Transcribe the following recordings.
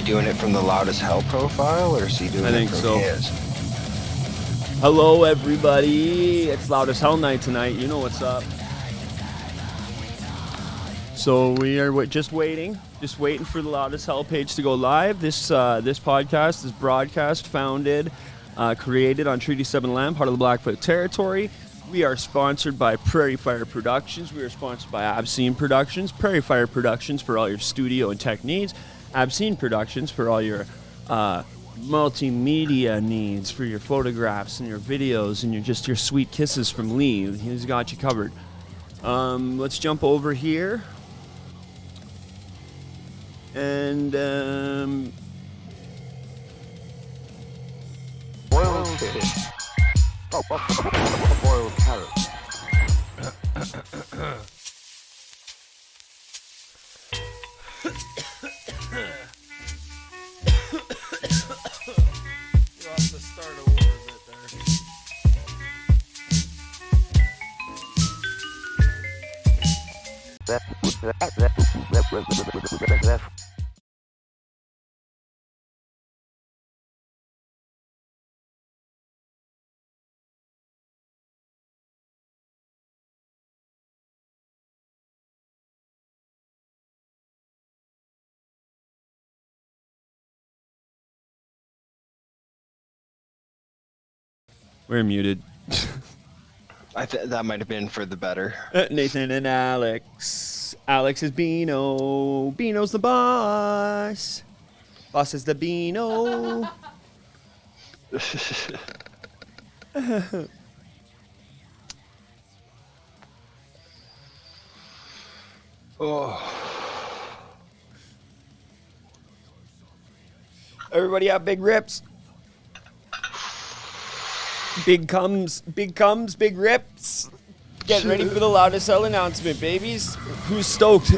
doing it from the Loud as Hell profile, or is he doing it from his? Hello, everybody. It's Loud as Hell night tonight. You know what's up. So we are just waiting for the Loud as Hell page to go live. This podcast is broadcast, founded, created on Treaty 7 land, part of the Blackfoot Territory. We are sponsored by Prairie Fire Productions. We are sponsored by Obscene Productions. Prairie Fire Productions for all your studio and tech needs. Obscene Productions for all your multimedia needs, for your photographs and your videos and your sweet kisses from Lee. He's got you covered. Let's jump over here. And boiled fish. Boiled carrots. We'll have to start over a bit That. we're muted. That might have been for the better. Nathan and Alex. Alex is Beano. Beano's the boss. Boss is the Beano. Oh. Everybody have big rips. Big comes, big rips. Get ready for the Loud as Hell announcement, babies. Who's stoked?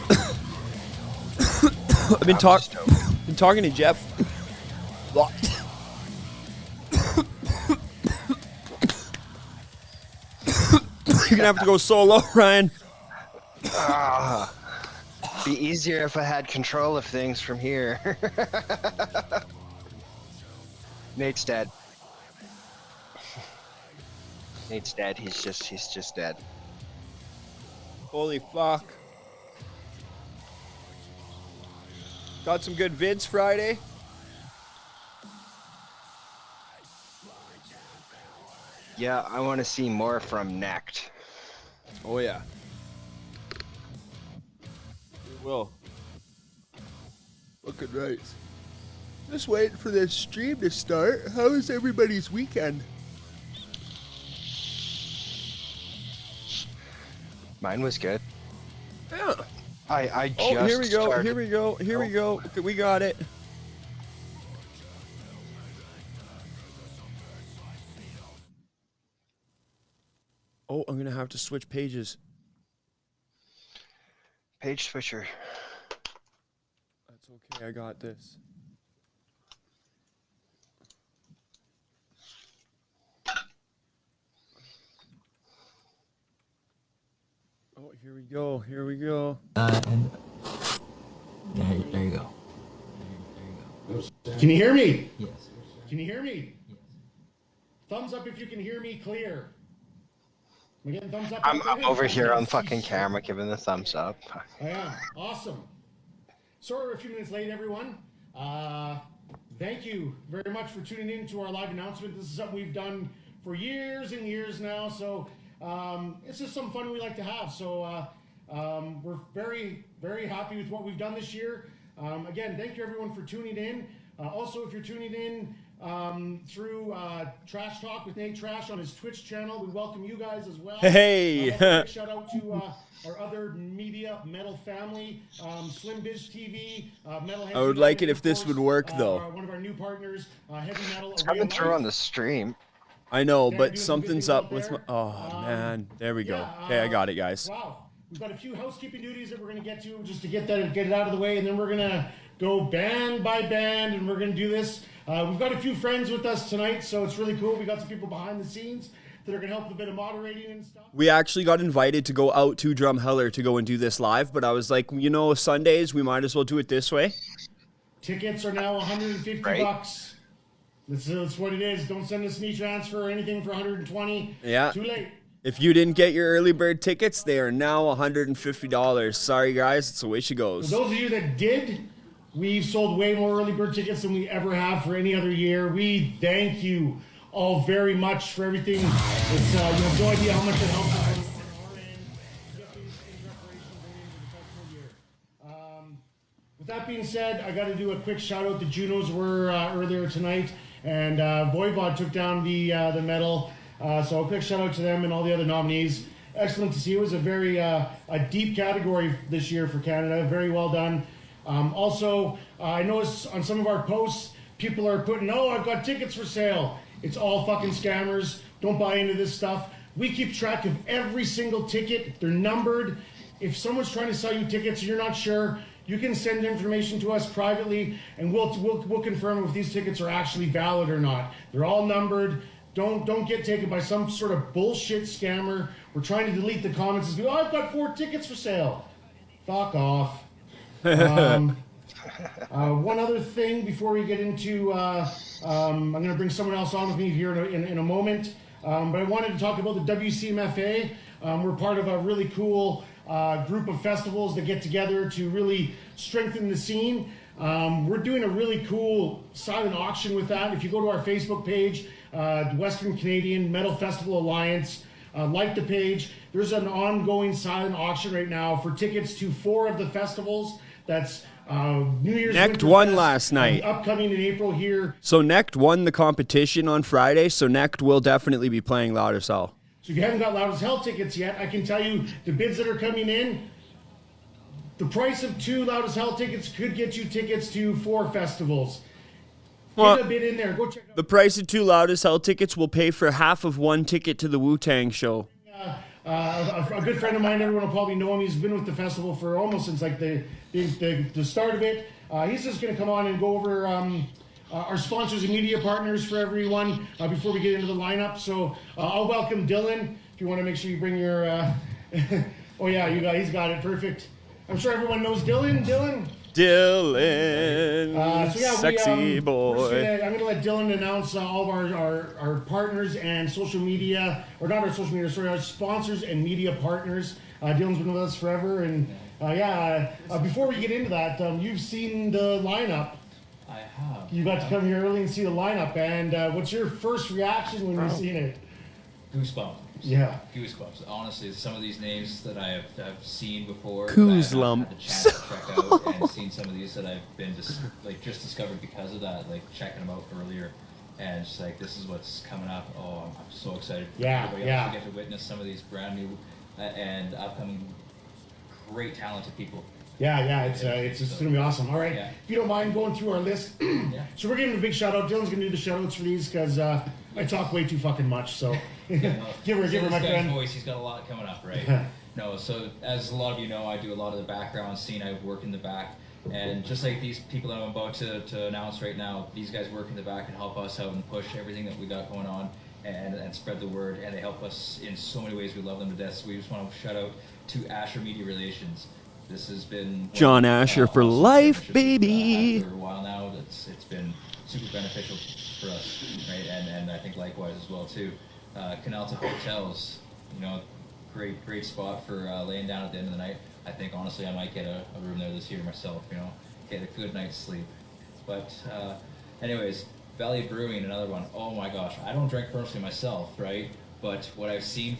I've been talking to Jeff. You're gonna have to go solo, Ryan. Be easier if I had control of things from here. Nate's dead. Nate's dead. He's just dead. Holy fuck. Got some good vids Friday. Yeah, I want to see more from Necked. Oh yeah. We will. Looking right. Just waiting for this stream to start. How was everybody's weekend? Mine was good. Yeah. I just here we go. started. Here we go. Here we go. We got it. Oh, I'm gonna have to switch pages. Page switcher. That's okay. I got this. Oh, here we go. Here we go. And there you go. Can you hear me? Yes. Can you hear me? Yes. Thumbs up if you can hear me clear. Am I getting thumbs up? I'm over here on fucking camera giving the thumbs up. I am. Awesome. Sorry we're a few minutes late, everyone. Thank you very much for tuning in to our live announcement. This is something we've done for years and years now, so it's just some fun we like to have. So we're very, very happy with what we've done this year. Again, thank you everyone for tuning in. Also, if you're tuning in through Trash Talk with Nate Trash on his Twitch channel, we welcome you guys as well. Hey! Shout out to our other media metal family, Slim Biz TV, Metalheads. I would like it if this would work, though. One of our new partners, Heavy Metal. It's coming through on the stream. I know, but something's up with my... Oh, man. There we go. Yeah, Okay, I got it, guys. Wow. We've got a few housekeeping duties that we're going to get to just to get it out of the way, and then we're going to go band by band, and we're going to do this. We've got a few friends with us tonight, so it's really cool. We got some people behind the scenes that are going to help with a bit of moderating and stuff. We actually got invited to go out to Drumheller to go and do this live, but I was like, you know, Sundays, we might as well do it this way. Tickets are now 150 Right. bucks. That's what it is. Don't send us an e-transfer or anything for 120. Yeah. Too late. If you didn't get your early bird tickets, they are now $150. Sorry, guys. It's the way she For goes. those of you that did, we've sold way more early bird tickets than we ever have for any other year. We thank you all very much for everything. It's you have no idea how much it helps us on our end to get these in preparation going into the festival year. With that being said, I got to do a quick shout out. The Junos were earlier tonight, and Voivod took down the medal. So a quick shout out to them and all the other nominees. Excellent to see. It was a very a deep category this year for Canada. Very well done. Also, I noticed on some of our posts, people are putting, "Oh, I've got tickets for sale." It's all fucking scammers. Don't buy into this stuff. We keep track of every single ticket. They're numbered. If someone's trying to sell you tickets and you're not sure, you can send information to us privately, and we'll confirm if these tickets are actually valid or not. They're all numbered. Don't get taken by some sort of bullshit scammer. We're trying to delete the comments and say, "Oh, I've got 4 tickets for sale." Fuck off. One other thing before we get into, I'm going to bring someone else on with me here in a moment. But I wanted to talk about the WCMFA. We're part of a really cool group of festivals that get together to really strengthen the scene. We're doing a really cool silent auction with that. If you go to our Facebook page, the Western Canadian Metal Festival Alliance, like the page, there's an ongoing silent auction right now for tickets to 4 of the festivals. That's New Year's Necht Winterfest, won last night. upcoming in April here. So Necht won the competition on Friday, so Necht will definitely be playing Loud as Hell. So if you haven't got Loud as Hell tickets yet, I can tell you the bids that are coming in, the price of 2 Loud as Hell tickets could get you tickets to 4 festivals. Well, Get a bid in there. Go check out. the price of 2 Loud as Hell tickets will pay for half of 1 ticket to the Wu-Tang show. A good friend of mine, everyone will probably know him. He's been with the festival for almost since like the start of it. He's just going to come on and go over our sponsors and media partners for everyone before we get into the lineup. So I'll welcome Dylan. If you want to make sure you bring your, oh yeah, he's got it, perfect. I'm sure everyone knows Dylan. Dylan, sexy boy. I'm gonna let Dylan announce all of our partners and social media, or not our social media, sorry, our sponsors and media partners. Dylan's been with us forever, and before we get into that, you've seen the lineup. I have. You got to come here early and see the lineup, and what's your first reaction when you've seen it? Goosebumps. Yeah. Goosebumps. Honestly, some of these names that I have seen before, Goosebumps. that I haven't had the chance to check out, and seen some of these that I've been just discovered because of that, like checking them out earlier, and just like this is what's coming up. Oh, I'm so excited for everybody else to get to witness some of these brand new and upcoming great talented people. Yeah, it's gonna be awesome. All right, Yeah. if you don't mind going through our list, so we're giving a big shout out. Dylan's gonna do the shout outs for these because I talk way too fucking much. So give her, my guy's friend. voice, he's got a lot coming up, right? No, so as a lot of you know, I do a lot of the background scene. I work in the back, and just like these people that I'm about to announce right now, these guys work in the back and help us out and push everything that we got going on and spread the word, and they help us in so many ways. We love them to death. So we just want to shout out to Asher Media Relations. This has been John Asher for awesome life, partnership, baby. for a while now. It's been super beneficial for us, right? And I think likewise as well too. Canalta Hotels, you know, great spot for laying down at the end of the night. I think honestly I might get a room there this year myself. You know, get a good night's sleep. But anyways, Valley Brewing, another one. Oh my gosh, I don't drink personally myself, right? But what I've seen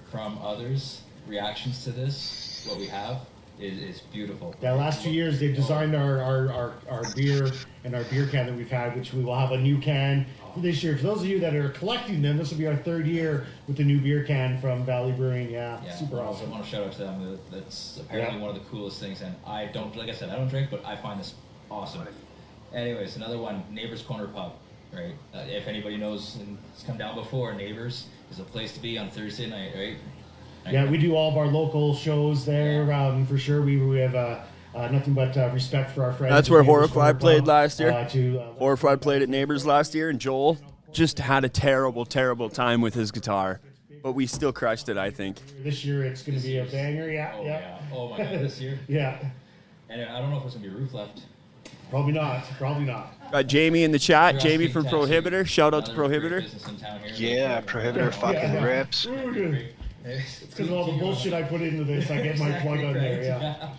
from others, reactions to this, what we have. Is beautiful. Yeah, last 2 years they've designed our beer and our beer can that we've had, which we will have a new can for this year. For those of you that are collecting them, this will be our 3rd year with the new beer can from Valley Brewing. Yeah, super awesome. I want to shout out to them. That's apparently one of the coolest things. And I don't, like I said, I don't drink, but I find this awesome. Anyways, another one, Neighbors Corner Pub, right? If anybody knows and has come down before, Neighbors is a place to be on Thursday night, right? Yeah, we do all of our local shows there, for sure. We have nothing but respect for our friends. That's where Neighbors Corner Horrified played Pub, last year. Horrified played at Neighbors last year, and Joel just had a terrible time with his guitar. But we still crushed it, I think. This year it's going to be a banger, Oh my god, this year? Yeah. And I don't know if there's going to be a roof left. Probably not. Probably not. Got Jamie in the chat. Curiosity Jamie from Tattoo, Prohibitor. Shout out to another great Prohibitor. business in town here. Yeah, Prohibitor fucking rips. Ooh, dude. It's because of all the bullshit I put into this. I get my plug on there. Yeah.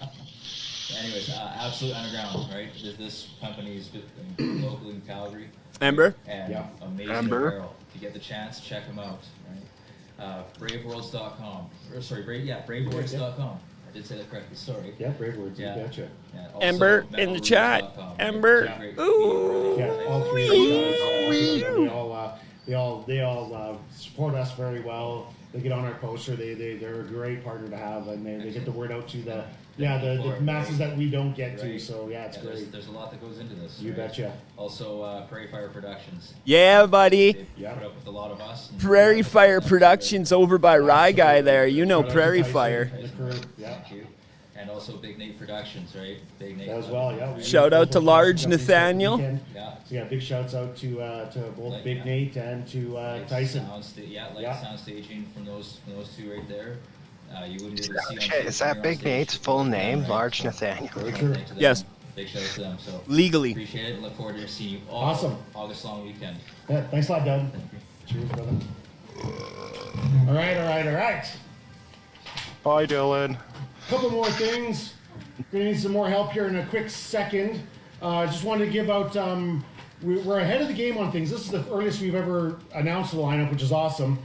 Anyways, Absolute Underground, right? This company is local in Calgary. Ember. And Yeah. amazing Ember. apparel. If you get the chance, check them out. Right? Braveworlds.com. Braveworlds.com. I did say that correctly. Sorry. Yeah, brave words. Yeah. You betcha. Yeah, also Ember in the chat. metalrooms.com. Ember. Two great Ooh. Yeah, all three of these guys. They all support us very well. They get on our poster. They're a great partner to have, and they get the word out to the masses that we don't get to. Right. So yeah, it's great. There's a lot that goes into this. You right? betcha. Also, Prairie Fire Productions. Yeah, buddy. They Yeah. put up with a lot of us. and- Prairie Fire Productions over by Rye Guy there. You know Shout out to Prairie Tyson Fire. and the crew. Yeah. Thank you. And also Big Nate Productions, right? Big Nate. As well, yeah. Shout out to Both Large companies Nathaniel. that we can. Yeah. So yeah, big shouts out to both Like, Big yeah. Nate and to Tyson. Sound staging from those two right there. You wouldn't be able to see on Shit, is that on Big stage. Nate's full name? Right, Large so- Nathaniel. Very Thank true. to them. Yes. Big shout out to them. So Legally. appreciate it and look forward to seeing you all Awesome. August long weekend. Yeah, thanks a lot, Doug. Cheers, brother. All right. Bye, Dylan. Couple more things. Gonna need some more help here in a quick second. Just wanted to give out. We're ahead of the game on things. This is the earliest we've ever announced the lineup, which is awesome.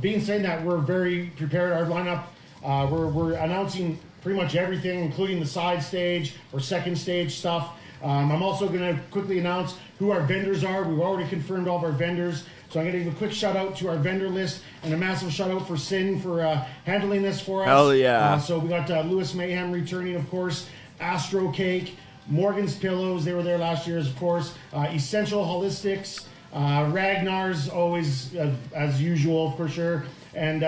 Being saying that, we're very prepared. Our lineup. We're announcing pretty much everything, including the side stage or second stage stuff. I'm also going to quickly announce who our vendors are. We've already confirmed all of our vendors. So I'm going to give a quick shout out to our vendor list and a massive shout out for Sin for handling this for us. Hell yeah. So we got Lewis Mayhem returning, of course, Astro Cake, Morgan's Pillows, they were there last year, of course, Essential Holistics, Ragnar's always, as usual, for sure, and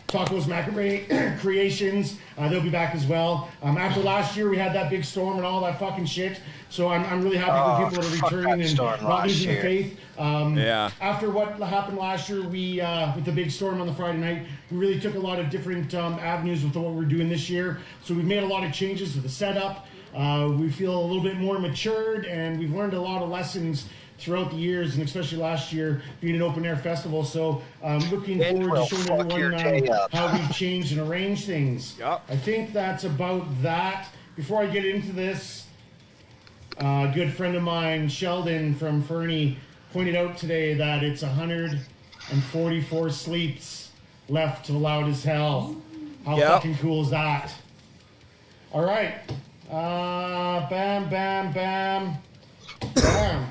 Tacos Macrame Creations, they'll be back as well. After last year, we had that big storm and all that fucking shit, so I'm really happy for people that are fuck returning that and storm not last losing year. faith. Yeah. After what happened last year, we with the big storm on the Friday night, we really took a lot of different avenues with what we're doing this year. So we've made a lot of changes to the setup. We feel a little bit more matured, and we've learned a lot of lessons throughout the years, and especially last year being an open air festival. So I'm looking It forward will to showing fuck your everyone day up. how we've changed and arranged things. Yup. I think that's about that. Before I get into this, a good friend of mine, Sheldon from Fernie, pointed out today that it's 144 sleeps left to Loud as Hell. How Yep. fucking cool is that? All right. Bam, bam, bam. Bam.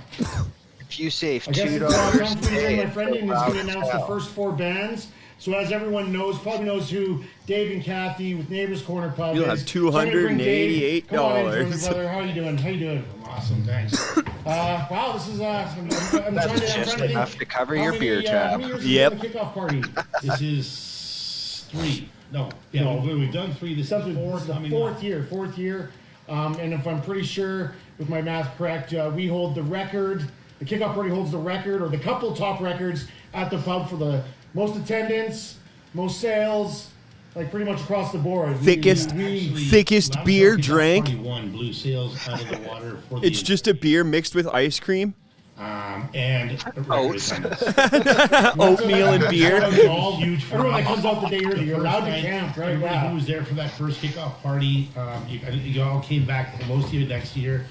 If you save I guess $2 it's time for a me to day, bring my it's friend in. He's loud going to as announce the hell. first 4 bands. So as everyone knows, probably knows who Dave and Kathy with Neighbors Corner Pub You'll is. have So I'm gonna bring Dave. Come on in, $288. brother. How you doing? How you doing? Awesome, thanks. Wow, this is I'm trying That's to, I'm just trying to think. enough to cover How your many, beer How tab. many years Yep. have you been at the kickoff party? This is 3. No, yeah, No. we've done 3. This is This 4 is the coming fourth up. year. And if I'm pretty sure, with my math correct, we hold the record. The kickoff party holds the record, or the couple top records at the pub for the most attendance, most sales, like pretty much across the board. Thickest- Actually, thickest last beer Kickoff drank. Party won blew sales out of the water for the It's just a beer mixed with ice cream, and Oats. oatmeal and beer. It's all huge. for Everyone that us. comes out the day early, you're First allowed to night, camp, right? Everybody Yeah. who was there for that first kickoff party, I think you all came back, most of you next year.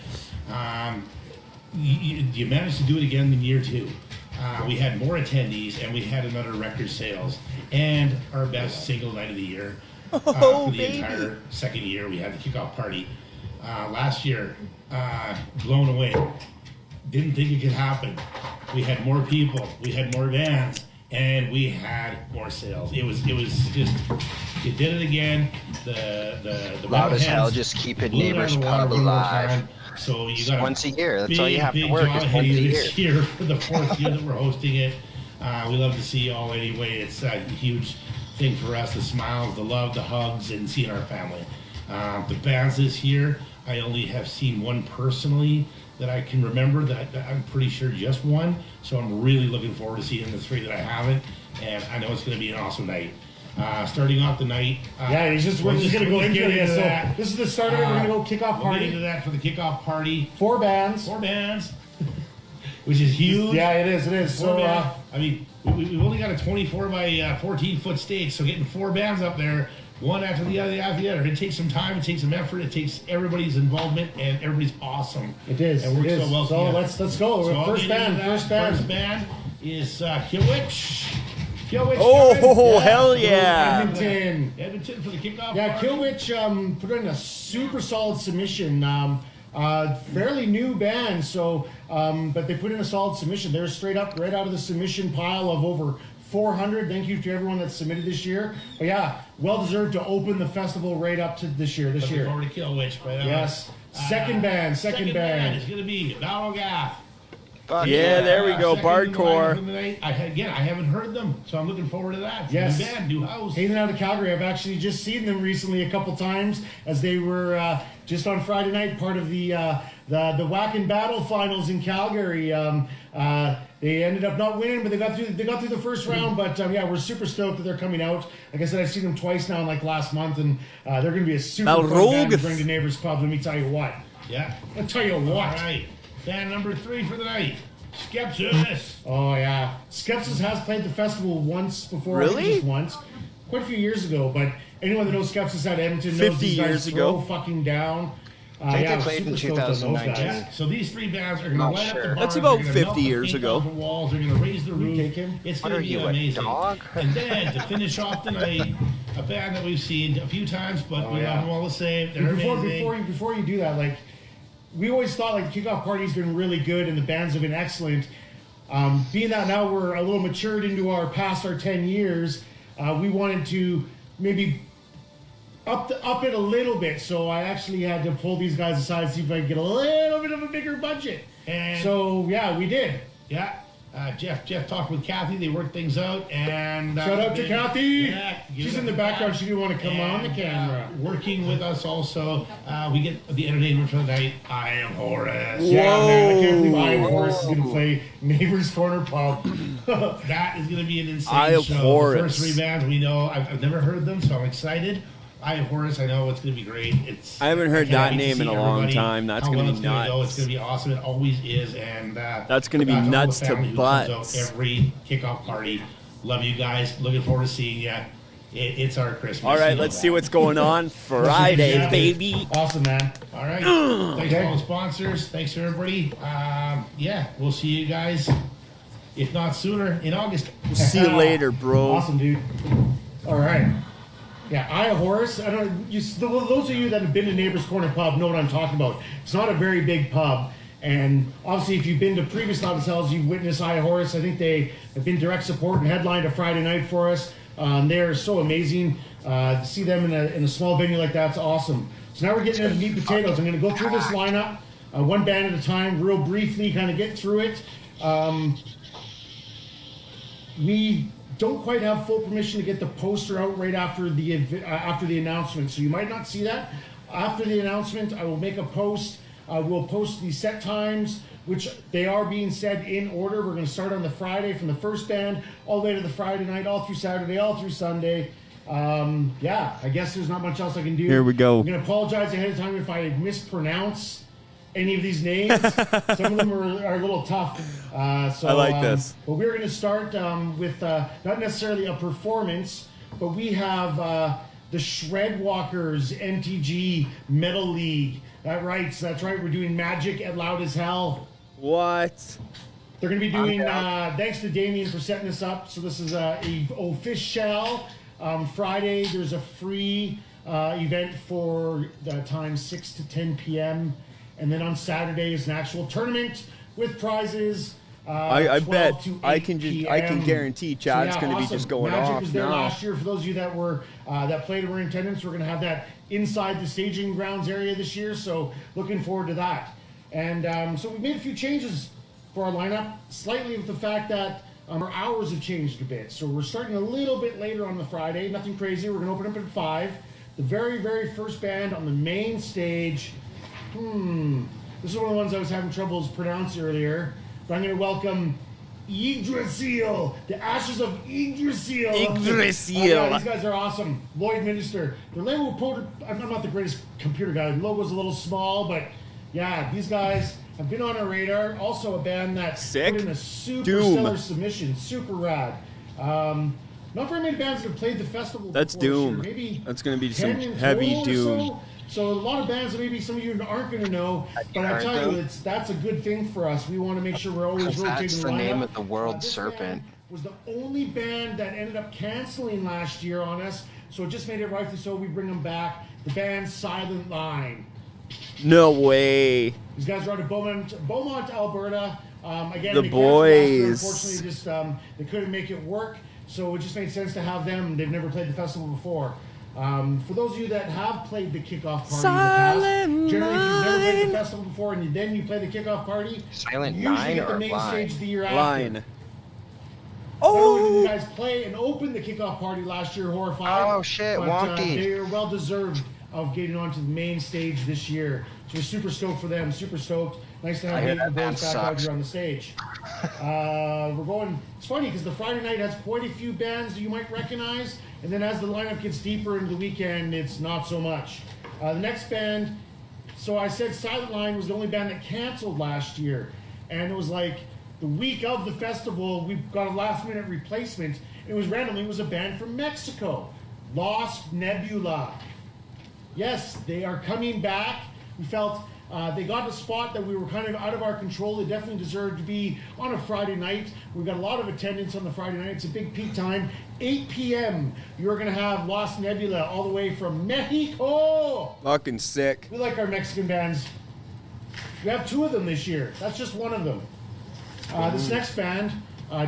You managed to do it again in year 2. We had more attendees, and we had another record sales, and our best single night of the year. Oh, For the baby. entire second year, we had the kickoff party. Last year, blown away. Didn't think it could happen. We had more people, we had more bands, and we had more sales. It was just, you did it again. The Loud as hell, metalheads just keeping blew it out Neighbors of the water Pub one more alive. time. So you got Once a year. That's all you have to big work job is ahead once of a you year. this year for the 4th year that we're hosting it. We love to see you all anyway. It's a huge thing for us, the smiles, the love, the hugs, and seeing our family. The bands this year, I only have seen one personally that I can remember, that I'm pretty sure just one. So I'm really looking forward to seeing the 3 that I haven't. And I know it's going to be an awesome night. starting off the night. Yeah, we're just going to go into it. So that. this is the start of it. We're going to go kickoff We'll get party. into that for the kickoff party. 4 bands. 4 bands, which is huge. Yeah, it is. It is. So, I mean, we've only got a 24 by 14 foot stage, so getting 4 bands up there, one after the other, it takes some time, it takes some effort, it takes everybody's involvement, and everybody's awesome. it is. And It works is. so well So together. let's go. So I'll First get into band. that. First band. First band is Kilwich. Kilwich. Oh, guys. hell yeah. Edmonton. Edmonton for the kickoff. Yeah, party. Kilwich put in a super solid submission. Fairly new band, so but they put in a solid submission. They're straight up right out of the submission pile of over 400. Thank you to everyone that submitted this year. But yeah, well deserved to open the festival right up to this year. Looking forward to Kilwich. But, Yes. Second band. is going to be Balrogath. Fuck Yeah, there we go. Second in the lineup Bardcore. of the night. I haven't heard them, so I'm looking forward to that. It's a Yes. New band, new house. Hanging out of Calgary. I've actually just seen them recently a couple times as they were just on Friday night, part of the Whack and Battle finals in Calgary. They ended up not winning, but they got through the first round. But yeah, we're super stoked that they're coming out. Like I said, I've seen them twice now in like last month, and they're going to be a super fun band to bring to Neighbors Pub. Let me tell you what. Yeah. I'll tell you what. All right. Band number 3 for the night. Skepsis. Oh yeah, Skepsis has played the festival once before. I think Really? just once, quite a few years ago. But anyone that knows Skepsis out of Edmonton knows 50 these guys years throw ago. fucking down. I think yeah, they played in super stoked on those 2019. guys. Yeah. So these 3 bands are going to Not light up the sure. bars. That's about they're gonna 50 melt the years paint ago. off the walls. They're going to raise the roof. take him? It's What going are to be you, a amazing. dog? And then to finish off the night, a band that we've seen a few times, but we yeah. love them all the same. They're amazing. Before you do that, like we always thought, like the kickoff party's been really good and the bands have been excellent. Being that now we're a little matured into past our 10 years, we wanted to maybe up it a little bit. So I actually had to pull these guys aside and see if I could get a little bit of a bigger budget. And So yeah, we did. yeah, Jeff talked with Kathy. They worked things out, and Shout out to Kathy. Yeah, give She's it in the up. background. She didn't want to come on the And, camera. working with us also, we get the entertainment for the night. I am Horace. Yeah, man, I can't believe Whoa. I, of course, is going to play Neighbors Corner Pub. That is going to be an insane I am show. Horace. The first 3 bands we know, I've never heard them, so I'm excited. I am Horace. I know it's going to be great. I haven't heard can't that wait to name in see a long everybody, time. That's how gonna well be it's gonna go. nuts. It's going to be awesome. It always is. And That's gonna be all the nuts to family who comes butts. out every kickoff party. Love you guys. Looking forward to seeing you. It's our Christmas. All You right, know let's that. see what's going on Friday, Yeah. baby. Awesome, man. All right. Thanks to all the sponsors. Thanks to everybody. Yeah, we'll see you guys, if not sooner, in August. We'll see you later, bro. Awesome, dude. All right. Yeah, Horace. I don't. Those of you that have been to Neighbors Corner Pub know what I'm talking about. It's not a very big pub, and obviously, if you've been to previous Loud Cells, you've witnessed Horace. I think they have been direct support and headlined a Friday night for us. They're so amazing. To see them in a small venue like that's awesome. So now we're getting into meat and potatoes. I'm going to go through this lineup, one band at a time, real briefly, kind of get through it. We don't quite have full permission to get the poster out right after the announcement, so you might not see that. After the announcement, I will make a post. We'll post the set times, which they are being said in order. We're going to start on the Friday from the first band all the way to the Friday night, all through Saturday, all through Sunday. Yeah, I guess there's not much else I can do. Here we go. I'm going to apologize ahead of time if I mispronounce any of these names. Some of them are a little tough. So, I like this. But we're going to start with not necessarily a performance, but we have the Shredwalkers MTG Metal League. That's right. We're doing Magic at Loud as Hell. What? They're going to be doing, thanks to Damien for setting this up. So this is a official. Friday, there's a free event for the time 6 to 10 p.m. And then on Saturday is an actual tournament with prizes. I 12 bet to I 8 can p.m. guarantee Chad's So, going to be awesome. just going Magic off was there now. last year. For those of you that were that played and were in attendance, we're going to have that inside the staging grounds area this year. So looking forward to that. And so we've made a few changes for our lineup, slightly with the fact that our hours have changed a bit. So we're starting a little bit later on the Friday. Nothing crazy. We're going to open up at 5. The very, very first band on the main stage. This is one of the ones I was having troubles pronouncing earlier. But I'm going to welcome Yggdrasil, the ashes of Yggdrasil. Yggdrasil. Yeah, these guys are awesome. Lloyd Minister. Their logo, I'm not the greatest computer guy. The logo's a little small, but yeah, these guys have been on our radar. Also a band that Sick. put in a super Doom. stellar submission. Super rad. Not very many bands that have played the festival That's before this year. Doom. Maybe That's going to be 10 some in heavy total or Doom. so. So a lot of bands that maybe some of you aren't going to know, but I heard tell them. you, that's a good thing for us. We want to make sure we're always rotating That's the lineup. name of the world This serpent. band was the only band that ended up canceling last year on us, so it just made it rightfully so we bring them back. The band Silent Line. No way. These guys are out of Beaumont, Alberta. Again, The they canceled last year. boys. Unfortunately, just they couldn't make it work, so it just made sense to have them. They've never played the festival before. For those of you that have played the kickoff party in the past, generally if you've never played the festival before and then you play the kickoff party, Silent you usually Line get the or main Line? stage the year after. Line. Not only did you Oh. guys play and open the kickoff party last year, Horrified. Oh, shit, but, wonky. they are well deserved of getting onto the main stage this year. So we're super stoked for them. Super stoked. Nice to I have hear the that boys band back out sucks. here on the stage. We're going. It's funny because the Friday night has quite a few bands that you might recognize, and then as the lineup gets deeper into the weekend, it's not so much. The next band. So I said Silent Line was the only band that canceled last year, and it was like the week of the festival, we got a last-minute replacement. It was randomly. It was a band from Mexico, Lost Nebula. Yes, they are coming back. We felt they got a spot that we were kind of out of our control. They definitely deserved to be on a Friday night. We've got a lot of attendance on the Friday night. It's a big peak time. 8 p.m. You're going to have Lost Nebula all the way from Mexico. Fucking sick. We like our Mexican bands. We have 2 of them this year. That's just one of them. This next band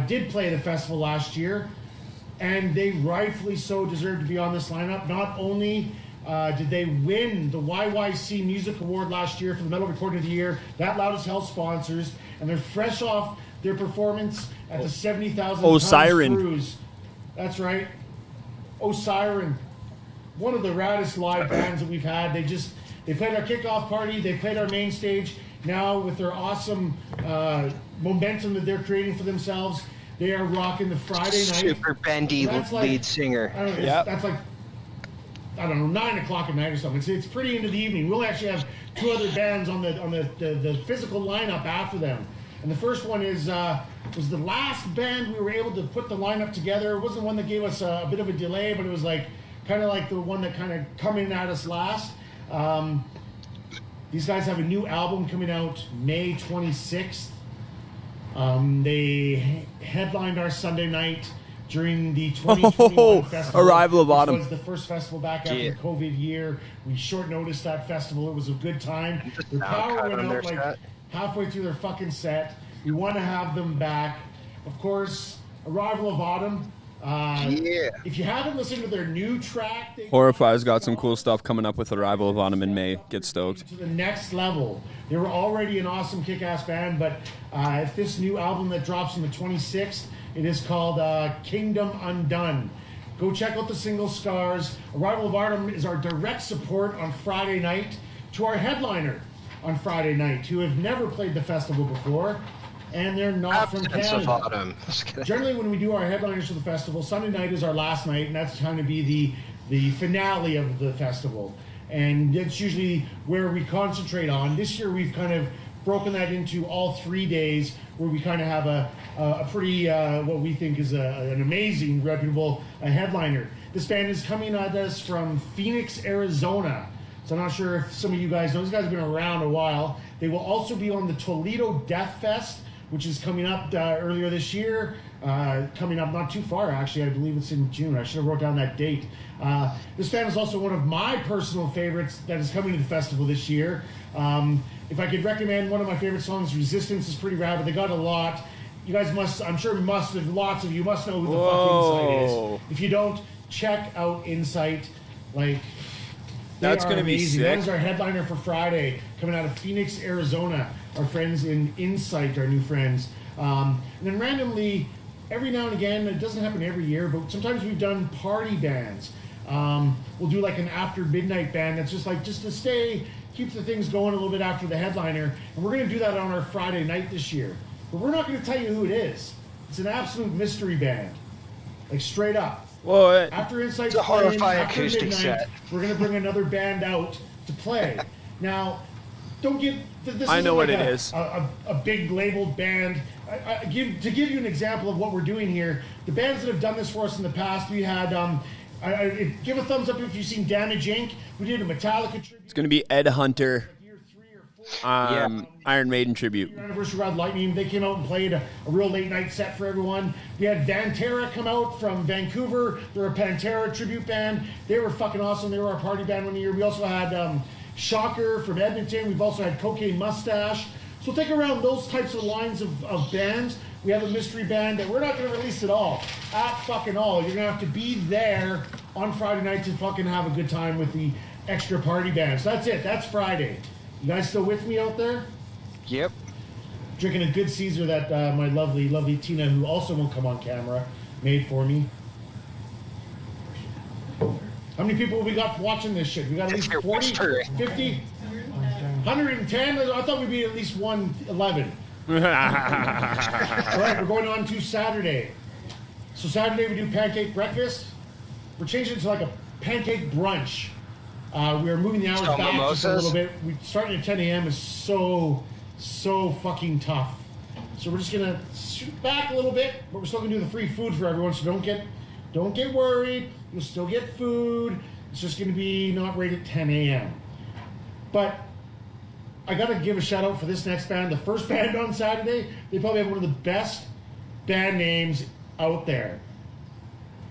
did play the festival last year, and they rightfully so deserve to be on this lineup. Not only did they win the YYC Music Award last year for the Metal Recording of the Year, that Loud as Hell sponsors, and they're fresh off their performance at the 70,000 Oh, Tons Siren. Cruise. That's right. Oh, Siren. One of the raddest live bands that we've had. They played our kickoff party. They played our main stage. Now with their awesome momentum that they're creating for themselves, they are rocking the Friday night. Super bendy That's like- lead singer. I don't know, Yep. that's like, I don't know, 9 o'clock at night or something. It's pretty into the evening. We'll actually have 2 other bands on the physical lineup after them. And the first one was the last band we were able to put the lineup together. It wasn't one that gave us a bit of a delay, but it was like kind of like the one that kind of coming at us last. These guys have a new album coming out May 26th. They headlined our Sunday night during the 2021 festival. Arrival of which Autumn. was the first festival back after Yeah. the COVID year. We short noticed that festival. It was a good time. Their sound power cut went on their out like set. halfway through their fucking set. We want to have them back. Of course, Arrival of Autumn. Yeah. If you haven't listened to their new track, Horrify's got some cool stuff coming up with Arrival of Autumn in May. Get stoked. to the next level. They were already an awesome kick-ass band, but this new album that drops on the 26th, it is called Kingdom Undone. Go check out the single Scars. Arrival of Autumn is our direct support on Friday night to our headliner on Friday night, who have never played the festival before, and they're not from Absence of Canada. Autumn. Just kidding. Generally, when we do our headliners for the festival, Sunday night is our last night, and that's kind of be the finale of the festival. And that's usually where we concentrate on. This year, we've kind of broken that into all 3 days, where we kind of have a pretty, what we think is an amazing, reputable headliner. This band is coming at us from Phoenix, Arizona. So I'm not sure if some of you guys know. These guys have been around a while. They will also be on the Toledo Death Fest, which is coming up earlier this year. Coming up not too far, actually. I believe it's in June. I should have wrote down that date. This band is also one of my personal favorites that is coming to the festival this year. If I could recommend one of my favorite songs, Resistance is pretty rad, but they got a lot. You guys lots of you must know who the fuck Insight Whoa. is. If you don't, check out Insight. Like, they That's are gonna be amazing. sick. That is our headliner for Friday, coming out of Phoenix, Arizona. Our friends in Insight, our new friends. And then randomly, every now and again, it doesn't happen every year, but sometimes we've done party bands. We'll do like an after midnight band that's just to keep the things going a little bit after the headliner. And we're going to do that on our Friday night this year. But we're not going to tell you who it is. It's an absolute mystery band. Like, straight up. Well, After Insight's It's a playing, horrifying after acoustic midnight, set. we're going to bring another band out to play. Now, don't give... This I know isn't what like it is. A big labeled band. To give you an example of what we're doing here, the bands that have done this for us in the past, we had... give a thumbs up if you've seen Damage Inc. We did a Metallica tribute. it's going to be Ed Hunter, Year 3 or 4. Iron Maiden tribute. Anniversary Rod Lightning, they came out and played a real late night set for everyone. We had Pantera come out from Vancouver. They're a Pantera tribute band. They were fucking awesome. They were our party band one year. We also had Shocker from Edmonton. We've also had Cocaine Mustache. So think around those types of lines of bands. We have a mystery band that we're not going to release at all. At fucking all. You're going to have to be there on Friday night to fucking have a good time with the extra party bands. So that's it. That's Friday. You guys still with me out there? Yep. Drinking a good Caesar that my lovely, lovely Tina, who also won't come on camera, made for me. How many people we got watching this shit? We got at least 40, 50, 110? I thought we'd be at least 111. All right, we're going on to Saturday. So Saturday we do pancake breakfast. We're changing it to like a pancake brunch. We're moving the hours So back just a mimosas? little bit. We starting at 10 a.m. is so fucking tough. So we're just gonna shoot back a little bit, but we're still gonna do the free food for everyone. So don't get worried. You'll still get food. It's just gonna be not right at 10 a.m. But I gotta give a shout out for this next band. The first band on Saturday, they probably have one of the best band names out there.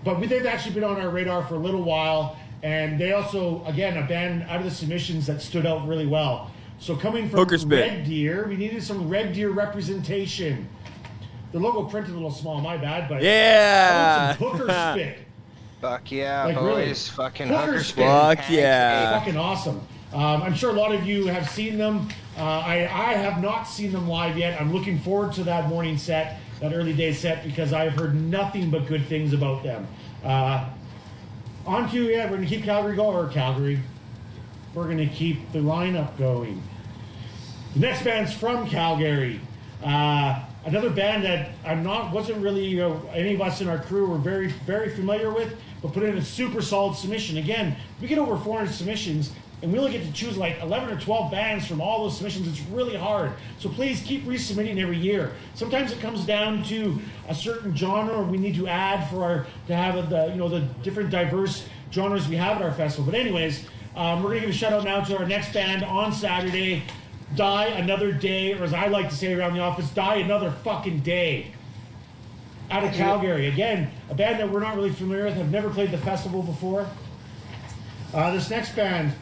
But they've actually been on our radar for a little while, and they also, again, a band out of the submissions that stood out really well. So coming from Hooker Spit. Red Deer, we needed some Red Deer representation. The logo printed a little small, my bad, but Yeah. I want some Hooker Spit. Fuck yeah, Like, boys. really? Fucking Hooker Hooker Spit. Spit. Fuck Pancake. yeah. Fucking awesome. I'm sure a lot of you have seen them. I have not seen them live yet. I'm looking forward to that morning set, that early day set, because I've heard nothing but good things about them. On to, we're going to keep Calgary going, or Calgary. We're going to keep the lineup going. The next band's from Calgary. Another band that wasn't really any of us in our crew were very, very familiar with, but put in a super solid submission. Again, we get over 400 submissions, and we only get to choose like 11 or 12 bands from all those submissions. It's really hard. So please keep resubmitting every year. Sometimes it comes down to a certain genre we need to add to have the different diverse genres we have at our festival. But anyways, we're gonna give a shout out now to our next band on Saturday. Die Another Day, or as I like to say around the office, Die Another Fucking Day. Out of Calgary. Again, a band that we're not really familiar with, have never played the festival before. This next band,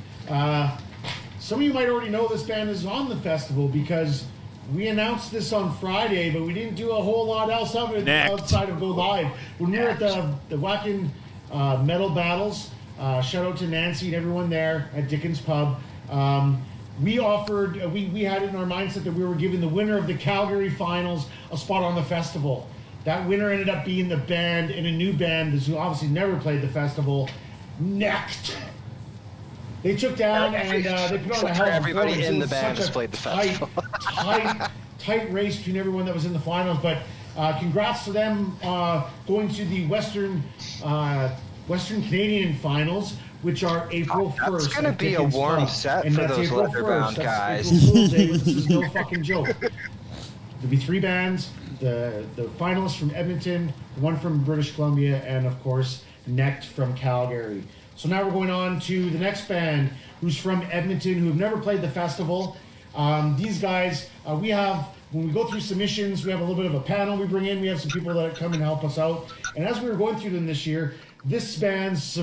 some of you might already know this band is on the festival because we announced this on Friday, but we didn't do a whole lot else of it outside of Go Live. When we were at the Whackin' Metal Battles, shout out to Nancy and everyone there at Dickens Pub. We offered, we had it in our mindset that we were giving the winner of the Calgary finals a spot on the festival. That winner ended up being the band in a new band who obviously never played the festival, Next. They took down and they put on a hell of a Everybody performance. in It the was band such has a played the festival. tight race between everyone that was in the finals. But congrats to them going to the Western Canadian finals, which are April 1st. That's going to be a warm set and for that's those April leather-bound 1st. guys. That's April Fool's Day. This is no fucking joke. There'll be 3 bands, the finalists from Edmonton, one from British Columbia, and of course, Next from Calgary. So now we're going on to the next band, who's from Edmonton, who have never played the festival. These guys, when we go through submissions, we have a little bit of a panel we bring in. We have some people that come and help us out. And as we were going through them this year, this band's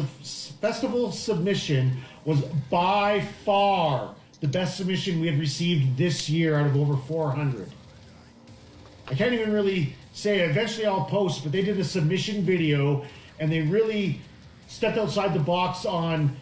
festival submission was by far the best submission we had received this year out of over 400. I can't even really say it. Eventually I'll post, but they did a submission video and they really stepped outside the box on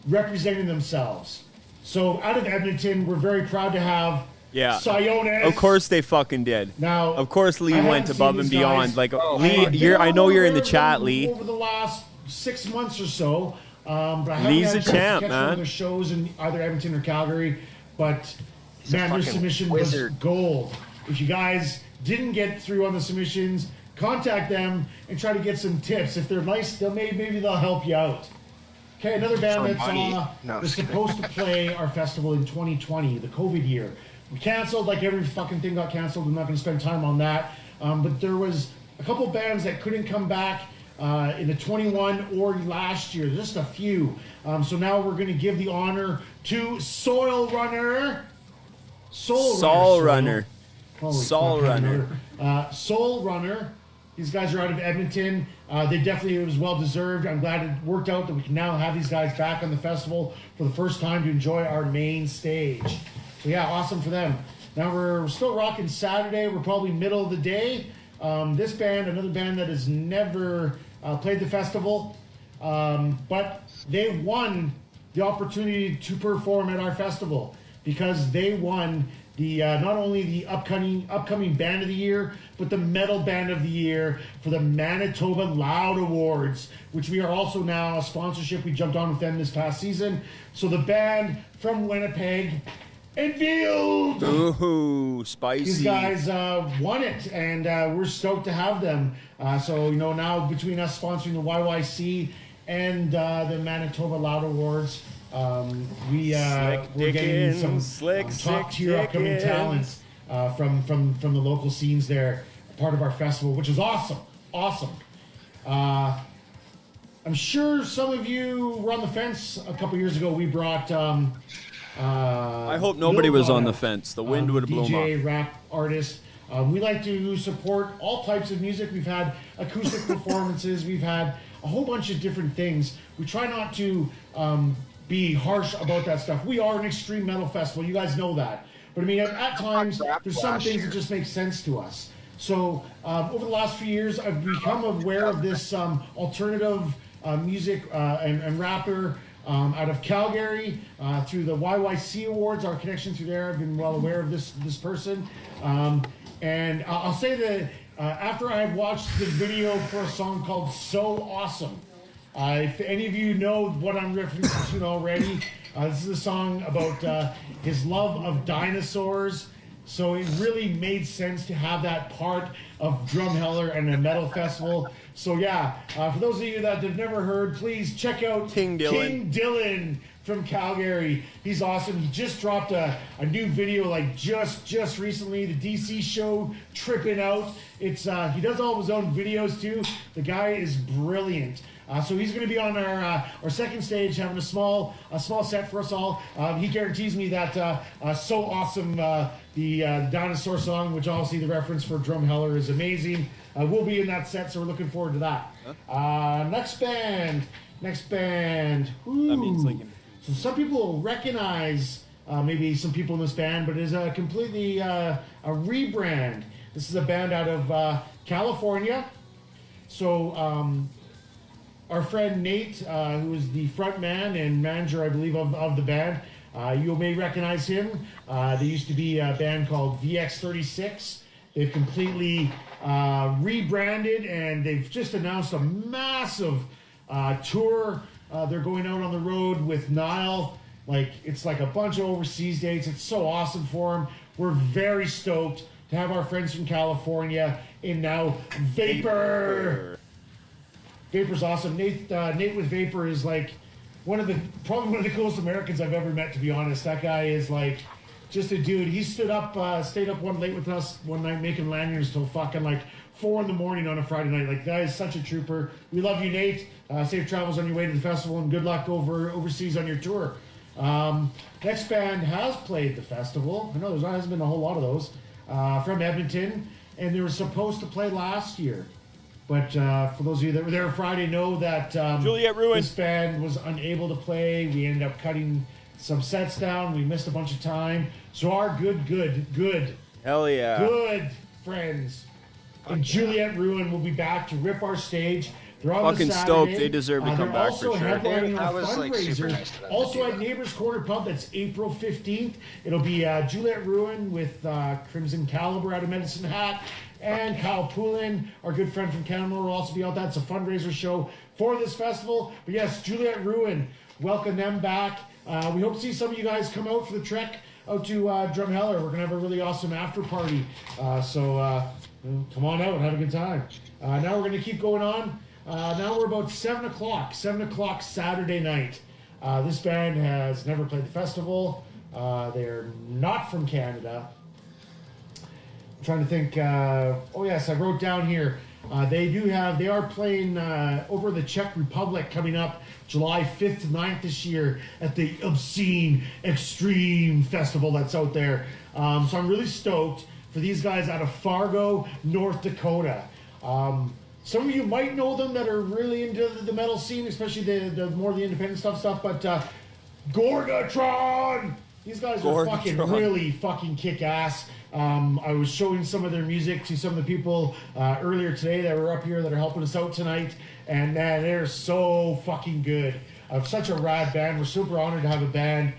representing themselves. So out of Edmonton, we're very proud to have Sionis. Of course they fucking did. Now, of course Lee I went haven't above seen and these beyond. guys. Like I Lee, I know you're in the chat, Lee. Over the last 6 months or so, but I haven't Lee's had a a chance champ, to catch one of man. their shows in either Edmonton or Calgary. But He's a man, their fucking submission wizard. was gold. If you guys didn't get through on the submissions, contact them and try to get some tips. If they're nice, maybe they'll help you out. Okay, another band For that's money. No, was just kidding. supposed to play our festival in 2020, the COVID year. We canceled, like every fucking thing got canceled. I'm not going to spend time on that. But there was a couple bands that couldn't come back in the 21 or last year, just a few. So now we're going to give the honor to Soul Runner. Soul Runner. Holy Soul fuck, Runner. Soul Runner. These guys are out of Edmonton. They definitely, it was well deserved. I'm glad it worked out that we can now have these guys back on the festival for the first time to enjoy our main stage. So yeah, awesome for them. Now we're still rocking Saturday. We're probably middle of the day. This band, another band that has never played the festival, but they won the opportunity to perform at our festival because they won the not only the upcoming band of the year, but the metal band of the year for the Manitoba Loud Awards, which we are also now a sponsorship. We jumped on with them this past season. So the band from Winnipeg, Enfield. Ooh, spicy. These guys won it, and we're stoked to have them. So, now between us sponsoring the YYC and the Manitoba Loud Awards, we're getting some top-tier upcoming talents from the local scenes there, part of our festival, which is awesome. Awesome. I'm sure some of you were on the fence a couple years ago. We brought... I hope nobody was on the fence. The wind would have blown DJ, off. rap artist. We like to support all types of music. We've had acoustic performances. We've had a whole bunch of different things. We try not to be harsh about that stuff. We are an extreme metal festival. You guys know that. But I mean, at times, there's some things that just make sense to us. So over the last few years, I've become aware of this alternative music and rapper out of Calgary through the YYC Awards. Our connection through there, I've been well aware of this person. And I'll say that after I watched the video for a song called So Awesome, if any of you know what I'm referencing to already, this is a song about his love of dinosaurs. So it really made sense to have that part of Drumheller and a metal festival. So yeah, for those of you that have never heard, please check out King Dylan from Calgary. He's awesome. He just dropped a new video like just recently. The DC show Tripping Out. It's he does all of his own videos too. The guy is brilliant. So he's going to be on our second stage, having a small set for us all. He guarantees me that So Awesome, the dinosaur song, which obviously the reference for Drumheller is amazing. We'll be in that set, so we're looking forward to that. Next band. Ooh. That means like So some people will recognize maybe some people in this band, but it is a completely a rebrand. This is a band out of California. So our friend Nate, who is the front man and manager, I believe, of the band, you may recognize him. They used to be a band called VX36. They've completely rebranded, and they've just announced a massive tour. They're going out on the road with Nile. It's like a bunch of overseas dates. It's so awesome for them. We're very stoked to have our friends from California in now Vapor. Vapor's awesome. Nate with Vapor is like probably one of the coolest Americans I've ever met, to be honest. That guy is like just a dude. He stayed up one late with us one night making lanyards till fucking 4 a.m. on a Friday night. That guy is such a trooper. We love you, Nate. Safe travels on your way to the festival, and good luck overseas on your tour. Next band has played the festival. I know there hasn't been a whole lot of those. From Edmonton, and they were supposed to play last year. But for those of you that were there Friday know that Juliet Ruin. This band was unable to play. We ended up cutting some sets down. We missed a bunch of time. So our good hell yeah, good friends in Juliet Ruin will be back to rip our stage. They're on fucking the Saturday. stoked. They deserve to come back for sure. They're also headlining I a was, super fundraiser. nice to them to Also do at that. Neighbors Corner Pub, that's April 15th. It'll be Juliet Ruin with Crimson Caliber out of Medicine Hat. And Kyle Poulin, our good friend from Canada, will also be out. That's a fundraiser show for this festival. But yes, Juliet Ruin, welcome them back. We hope to see some of you guys come out for the trek out to Drumheller. We're going to have a really awesome after party. So Come on out, have a good time. Now we're going to keep going on. Now we're about 7 o'clock. 7 o'clock Saturday night. This band has never played the festival. They're not from Canada. I'm trying to think. Oh yes, I wrote down here. They are playing over the Czech Republic coming up July 5th to 9th this year at the Obscene Extreme Festival that's out there. So I'm really stoked for these guys out of Fargo, North Dakota. Some of you might know them that are really into the metal scene, especially the more the independent stuff, but Gorgatron! These guys are fucking really fucking kick-ass. I was showing some of their music to some of the people earlier today that were up here that are helping us out tonight, and man, they're so fucking good. Such a rad band. We're super honored to have a band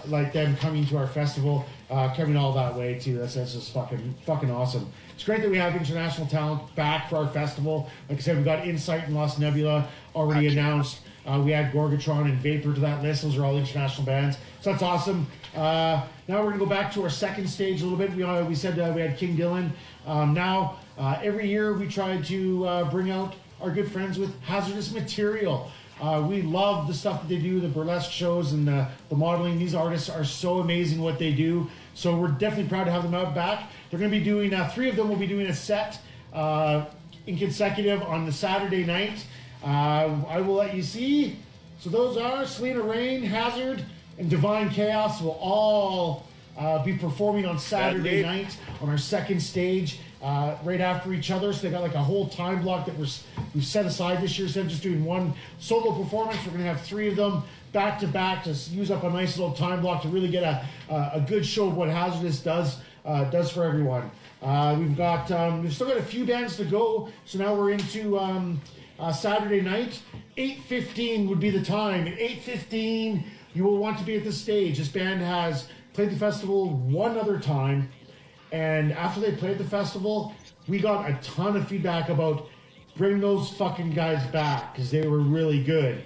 like them coming to our festival, coming all that way too. That's just fucking awesome. It's great that we have international talent back for our festival. Like I said, we got Insight and Lost Nebula already announced. We add Gorgatron and Vapor to that list. Those are all international bands. So that's awesome. Now we're going to go back to our second stage a little bit. We said we had King Dylan. Now, every year we try to bring out our good friends with Hazardous Material. We love the stuff that they do, the burlesque shows and the modeling. These artists are so amazing what they do. So we're definitely proud to have them out back. They're going to be doing, 3 of them will be doing a set in consecutive on the Saturday night. I will let you see. So those are Selena Rain, Hazard, and Divine Chaos will all be performing on Saturday night on our second stage right after each other. So they got like a whole time block that we've set aside this year. Instead of just doing one solo performance, we're going to have 3 of them back to back to use up a nice little time block to really get a good show of what Hazardous does for everyone. We've still got a few bands to go. So now we're into Saturday night. 8:15 would be the time. At 8:15, you will want to be at the stage. This band has played the festival one other time, and after they played the festival, we got a ton of feedback about bring those fucking guys back because they were really good.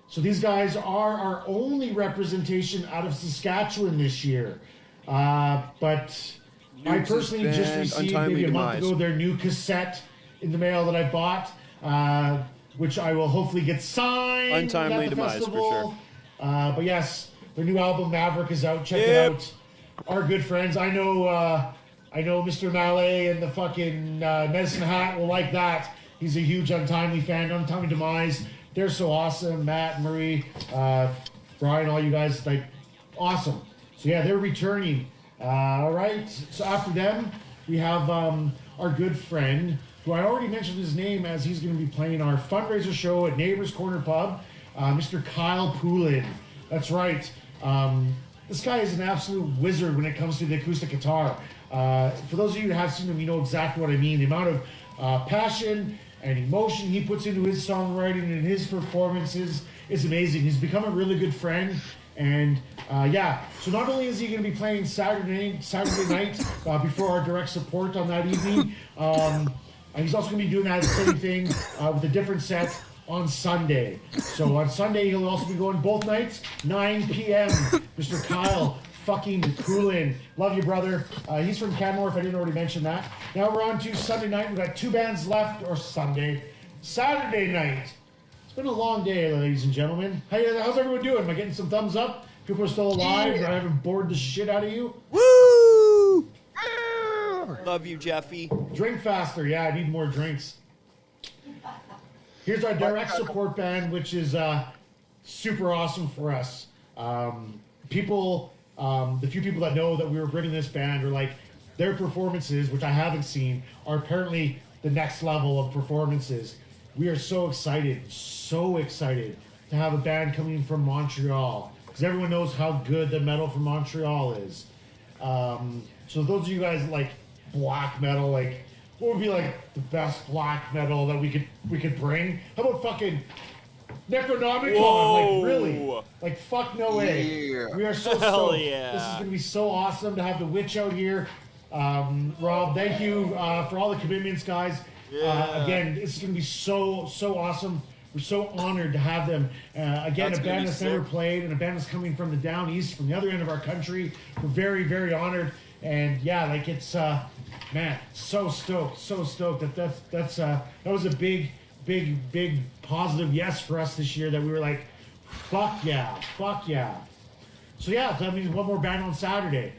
So these guys are our only representation out of Saskatchewan this year. But I personally just received maybe a month ago their new cassette in the mail that I bought, which I will hopefully get signed Untimely at the Demise, festival. for sure. But yes, their new album Maverick is out. Check it out. Our good friends. I know Mr. Mallet and the fucking Medicine Hat will like that. He's a huge Untimely fan. Untimely Demise. They're so awesome. Matt, Marie, Brian, all you guys, like, awesome. So yeah, they're returning. All right. So after them, we have our good friend, who I already mentioned his name as he's going to be playing our fundraiser show at Neighbors Corner Pub, Mr. Kyle Poulin. That's right. This guy is an absolute wizard when it comes to the acoustic guitar. For those of you who have seen him, you know exactly what I mean. The amount of passion and emotion he puts into his songwriting and his performances is amazing. He's become a really good friend. And so not only is he going to be playing Saturday night before our direct support on that evening, he's also going to be doing that same thing with a different set on Sunday. So on Sunday, he'll also be going both nights, 9 p.m. Mr. Kyle fucking Poulin. Love you, brother. He's from Canmore, if I didn't already mention that. Now we're on to Sunday night. We've got 2 bands left, or Saturday night. It's been a long day, ladies and gentlemen. How's everyone doing? Am I getting some thumbs up? People are still alive? I haven't bored the shit out of you? Woo! Love you, Jeffy. Drink faster. Yeah, I need more drinks. Here's our direct support band, which is super awesome for us. The few people that know that we were bringing this band are like, their performances, which I haven't seen, are apparently the next level of performances. We are so excited to have a band coming from Montreal, because everyone knows how good the metal from Montreal is. So those of you guys like black metal, like, what would be like the best black metal that we could bring? How about fucking Necronomicon? Whoa. Like, really? Like, fuck no way. Yeah. We are so Hell stoked. yeah. This is going to be so awesome to have the Witch out here. Rob, thank you for all the commitments, guys. Again, it's going to be so awesome. We're so honored to have them. Again, That's a band gonna be that's never sick. played, and a band that's coming from the down east, from the other end of our country. We're very, very honored. And yeah, like it's man, so stoked that was a big positive yes for us this year, that we were like, fuck yeah. So yeah, that means one more band on Saturday.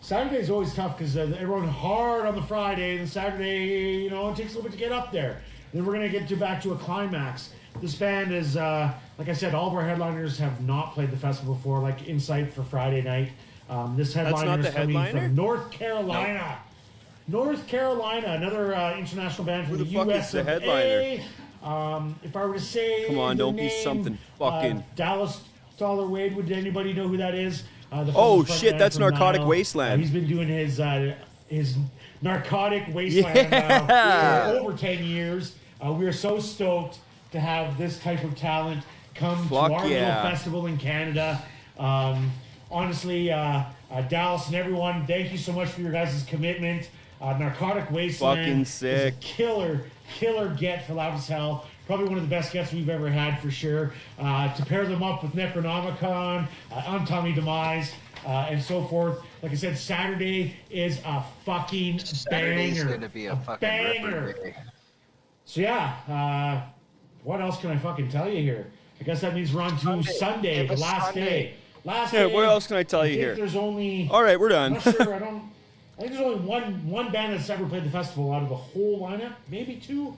Saturday is always tough because everyone hard on the Friday, and Saturday, you know, it takes a little bit to get up there. Then we're gonna get back to a climax. This band is, like I said, all of our headliners have not played the festival before. Like Insight for Friday night. This headliner is coming from North Carolina. North Carolina, another international band from Who the the fuck US is the of headliner? A. If I were to say, Come on, the don't be name, something fucking- Dallas Dollar Wade. Would anybody know who that is? The Oh, front shit, man that's from Narcotic Nile. Wasteland. He's been doing his Narcotic Wasteland Yeah. for over 10 years. We are so stoked to have this type of talent come Fuck to our yeah. little festival in Canada. Honestly, Dallas and everyone, thank you so much for your guys' commitment. Narcotic Wasteland Fucking is sick. a killer get for Loud as Hell. Probably one of the best gets we've ever had for sure. To pair them up with Necronomicon, Untimely Demise, and so forth. Like I said, Saturday is a fucking Saturday's banger. gonna be a fucking banger. ripper day. So yeah, what else can I fucking tell you here? I guess that means we're on to Sunday, Give the us last Sunday. day. Last Yeah, day. what else can I tell you think here? There's only. All right, we're I'm done. not sure. I think there's only one band that's ever played the festival out of the whole lineup, maybe two.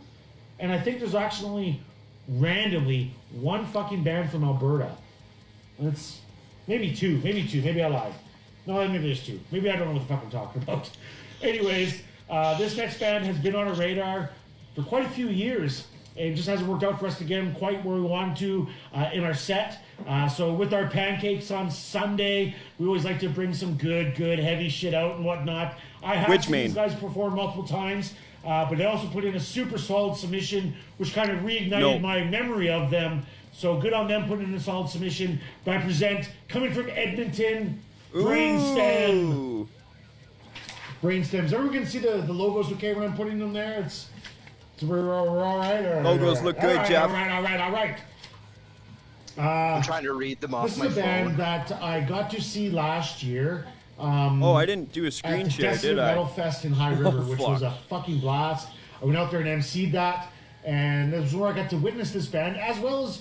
And I think there's actually only randomly one fucking band from Alberta. And it's maybe two. Maybe I lied. No, maybe there's two. Maybe I don't know what the fuck I'm talking about. Anyways, this next band has been on our radar for quite a few years. It just hasn't worked out for us to get them quite where we wanted to in our set. So with our pancakes on Sunday, we always like to bring some good heavy shit out and whatnot. I have seen these guys perform multiple times, but they also put in a super solid submission, which kind of reignited my memory of them. So good on them putting in a solid submission. But I present, coming from Edmonton, Brainstem. Ooh. Brainstem's. Everyone can see the logos okay when I'm putting them there? We're all right? Logos look good, Jeff. All right. I'm trying to read them off This my is a band phone. that I got to see last year. Oh, I didn't do a screen At the share, Desolate did I? Metal Fest in High River, which was a fucking blast. I went out there and emceed that, and this was where I got to witness this band, as well as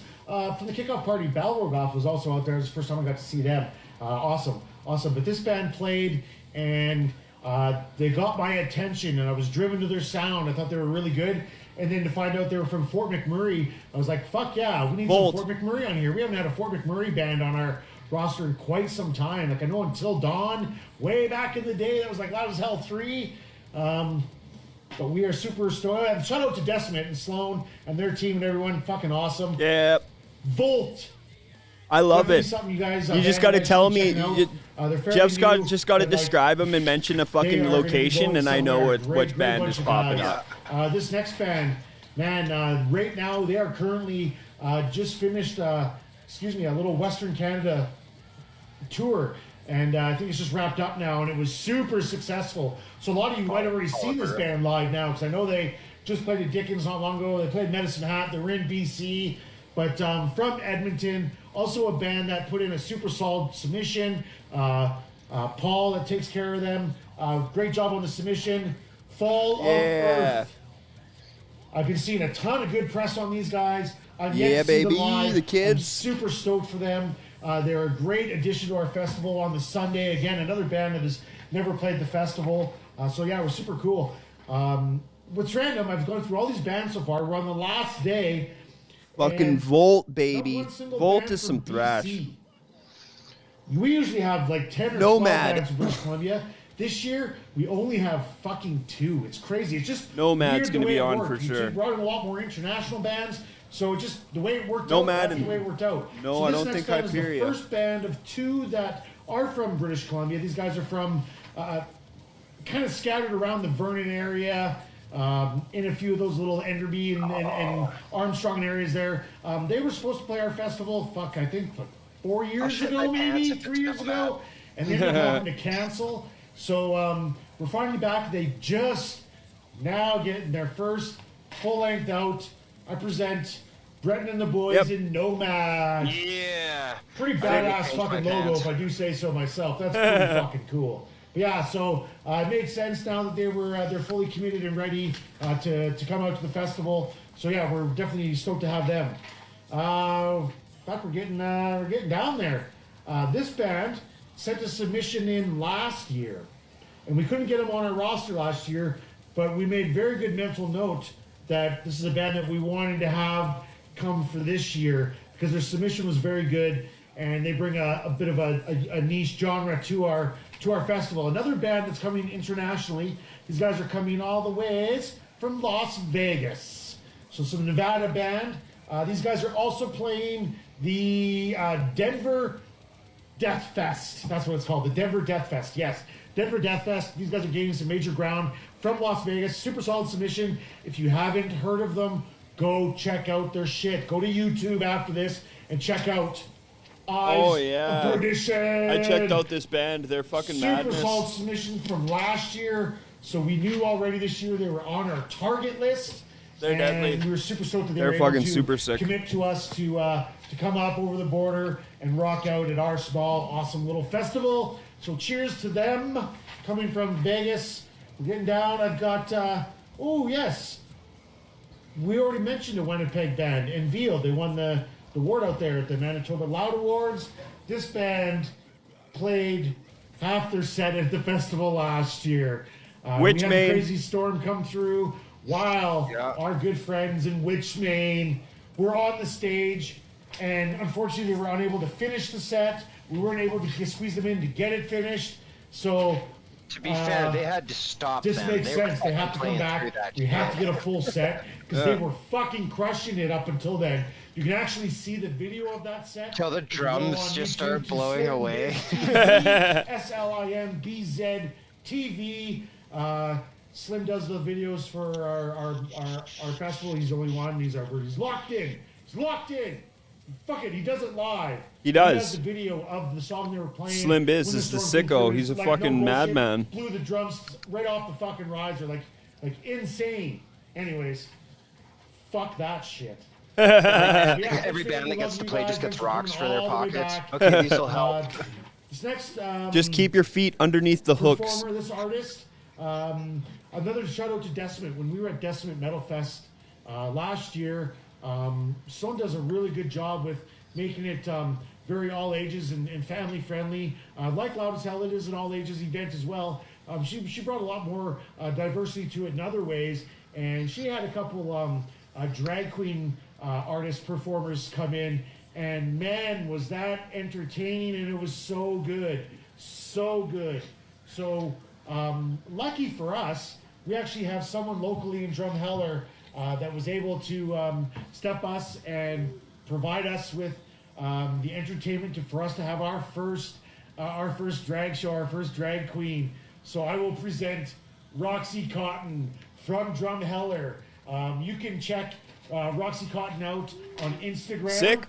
from the kickoff party. Balrog was also out there. It was the first time I got to see them. Awesome. But this band played, and they got my attention, and I was driven to their sound. I thought they were really good. And then to find out they were from Fort McMurray, I was like, fuck yeah, we need some Fort McMurray on here. We haven't had a Fort McMurray band on our roster in quite some time. Like, I know Until Dawn, way back in the day, that was like Loud as Hell 3. But we are super stoked. And shout out to Decimate and Sloan and their team and everyone. Fucking awesome. Yep. Volt. I love it. Something you guys, You just got to tell me. Jeff's new, just got to but, like, describe them and mention a they fucking are gonna be location, going and I know somewhere. which Great band bunch is of popping guys. up. This next band, man, right now they are currently just finished, a little Western Canada tour. And I think it's just wrapped up now, and it was super successful. So a lot of you might have already seen this band live now, because I know they just played at Dickens not long ago. They played Medicine Hat. They were in BC. But from Edmonton, also a band that put in a super solid submission. Paul that takes care of them. Great job on the submission. Fall of Earth. I've been seeing a ton of good press on these guys. I've yet to see them live. The kids. I'm super stoked for them. They're a great addition to our festival on the Sunday. Again, another band that has never played the festival. So yeah, we're super cool. What's random, I've gone through all these bands so far. We're on the last day. Fucking Volt, baby. Not one single Volt band is some from thrash. BC. We usually have like 10 or 12 Nomad. bands from British Columbia. This year, we only have fucking 2. It's crazy. It's just Nomad's weird gonna the way be it on worked. for We sure. brought in a lot more international bands, so it just the way it worked Nomad out, that's and- the way it worked out. No, so I this don't next think band is Hyperia. the first band of 2 that are from British Columbia. These guys are from kind of scattered around the Vernon area. In a few of those little Enderby and Armstrong areas there. They were supposed to play our festival, I think 4 years shit ago, my pants maybe if 3 it's years coming ago, and they ended up having to cancel. So we're finally back. They just now getting their first full length out. I present Breton and the Boys in Nomad. Yeah. Pretty I badass changed my fucking logo, pants. if I do say so myself. That's pretty fucking cool. Yeah, so it made sense now that they're fully committed and ready to come out to the festival. So yeah, we're definitely stoked to have them. In fact, we're getting down there. This band sent a submission in last year, and we couldn't get them on our roster last year, but we made very good mental note that this is a band that we wanted to have come for this year because their submission was very good, and they bring a bit of a niche genre to our festival. Another band that's coming internationally. These guys are coming all the ways from Las Vegas. So some Nevada band. These guys are also playing the Denver Death Fest. That's what it's called, the Denver Death Fest. Yes, Denver Death Fest. These guys are gaining some major ground from Las Vegas. Super solid submission. If you haven't heard of them, go check out their shit. Go to YouTube after this and check out Eyes of Perdition. I checked out this band. They're fucking madness. Super solid submission from last year. So we knew already this year they were on our target list. They're and deadly. We were super stoked that they They're were able fucking to super sick. commit to us to come up over the border and rock out at our small, awesome little festival. So cheers to them coming from Vegas. We're getting down. I've got, oh yes, we already mentioned the Winnipeg band, Enveal. They won the award out there at the Manitoba Loud Awards. This band played half their set at the festival last year. Which we had Maine? a crazy storm come through while our good friends in Which Maine were on the stage, and unfortunately they were unable to finish the set. We weren't able to squeeze them in to get it finished. So To be fair, they had to stop this them. makes They were sense. They have to come playing back. through that We have to shit. get a full set because they were fucking crushing it up until then. You can actually see the video of that set. Till the If you go drums on just YouTube start to blowing away. SLIMBZ TV. Slim does the videos for our festival. He's the only one. He's locked in. He's locked in. Fuck it, he does it live. He does. He does the video of the song they were playing. Slim Biz when is the storm came sicko. through. He's a Like, fucking no bullshit, madman. Blew the drums right off the fucking riser, like insane. Anyways, fuck that shit. Yeah, Every thanks, band we that gets love to you play guys. just gets Thanks for rocks coming for their all the way pockets. back. Okay, these will help. This next Just keep your feet underneath the hooks. performer, this artist. Another shout out to Decimate. When we were at Decimate Metal Fest last year, Son does a really good job with making it very all ages and family friendly. Like Loud as Hell, it is an all ages event as well. She brought a lot more diversity to it in other ways, and she had a couple drag queen artist performers come in, and man, was that entertaining, and it was so good. So good. So lucky for us, we actually have someone locally in Drumheller that was able to step us and provide us with the entertainment for us to have our first drag show, our first drag queen. So I will present Roxy Cotton from Drumheller. You can check Roxy Cotton out on Instagram. Sick.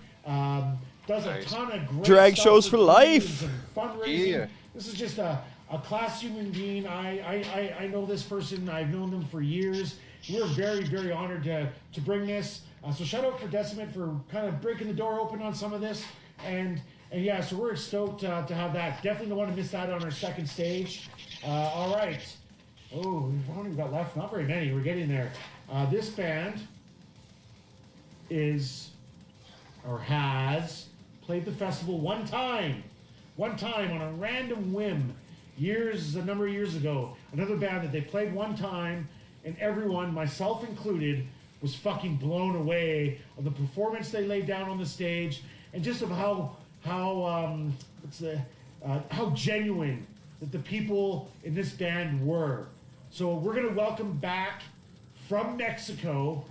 Does a ton of great Drag stuff shows with for comedians life. and fundraising. Yeah. This is just a class human being. I know this person. I've known them for years. We're very, very honored to bring this. So shout out for Decimate for kind of breaking the door open on some of this. And yeah, so we're stoked to have that. Definitely don't want to miss that on our second stage. All right. Oh, we've only got left. Not very many. We're getting there. This band is or has played the festival one time on a random whim a number of years ago. Another band that they played one time, and everyone, myself included, was fucking blown away of the performance they laid down on the stage, and just of how genuine that the people in this band were. So we're gonna welcome back from Mexico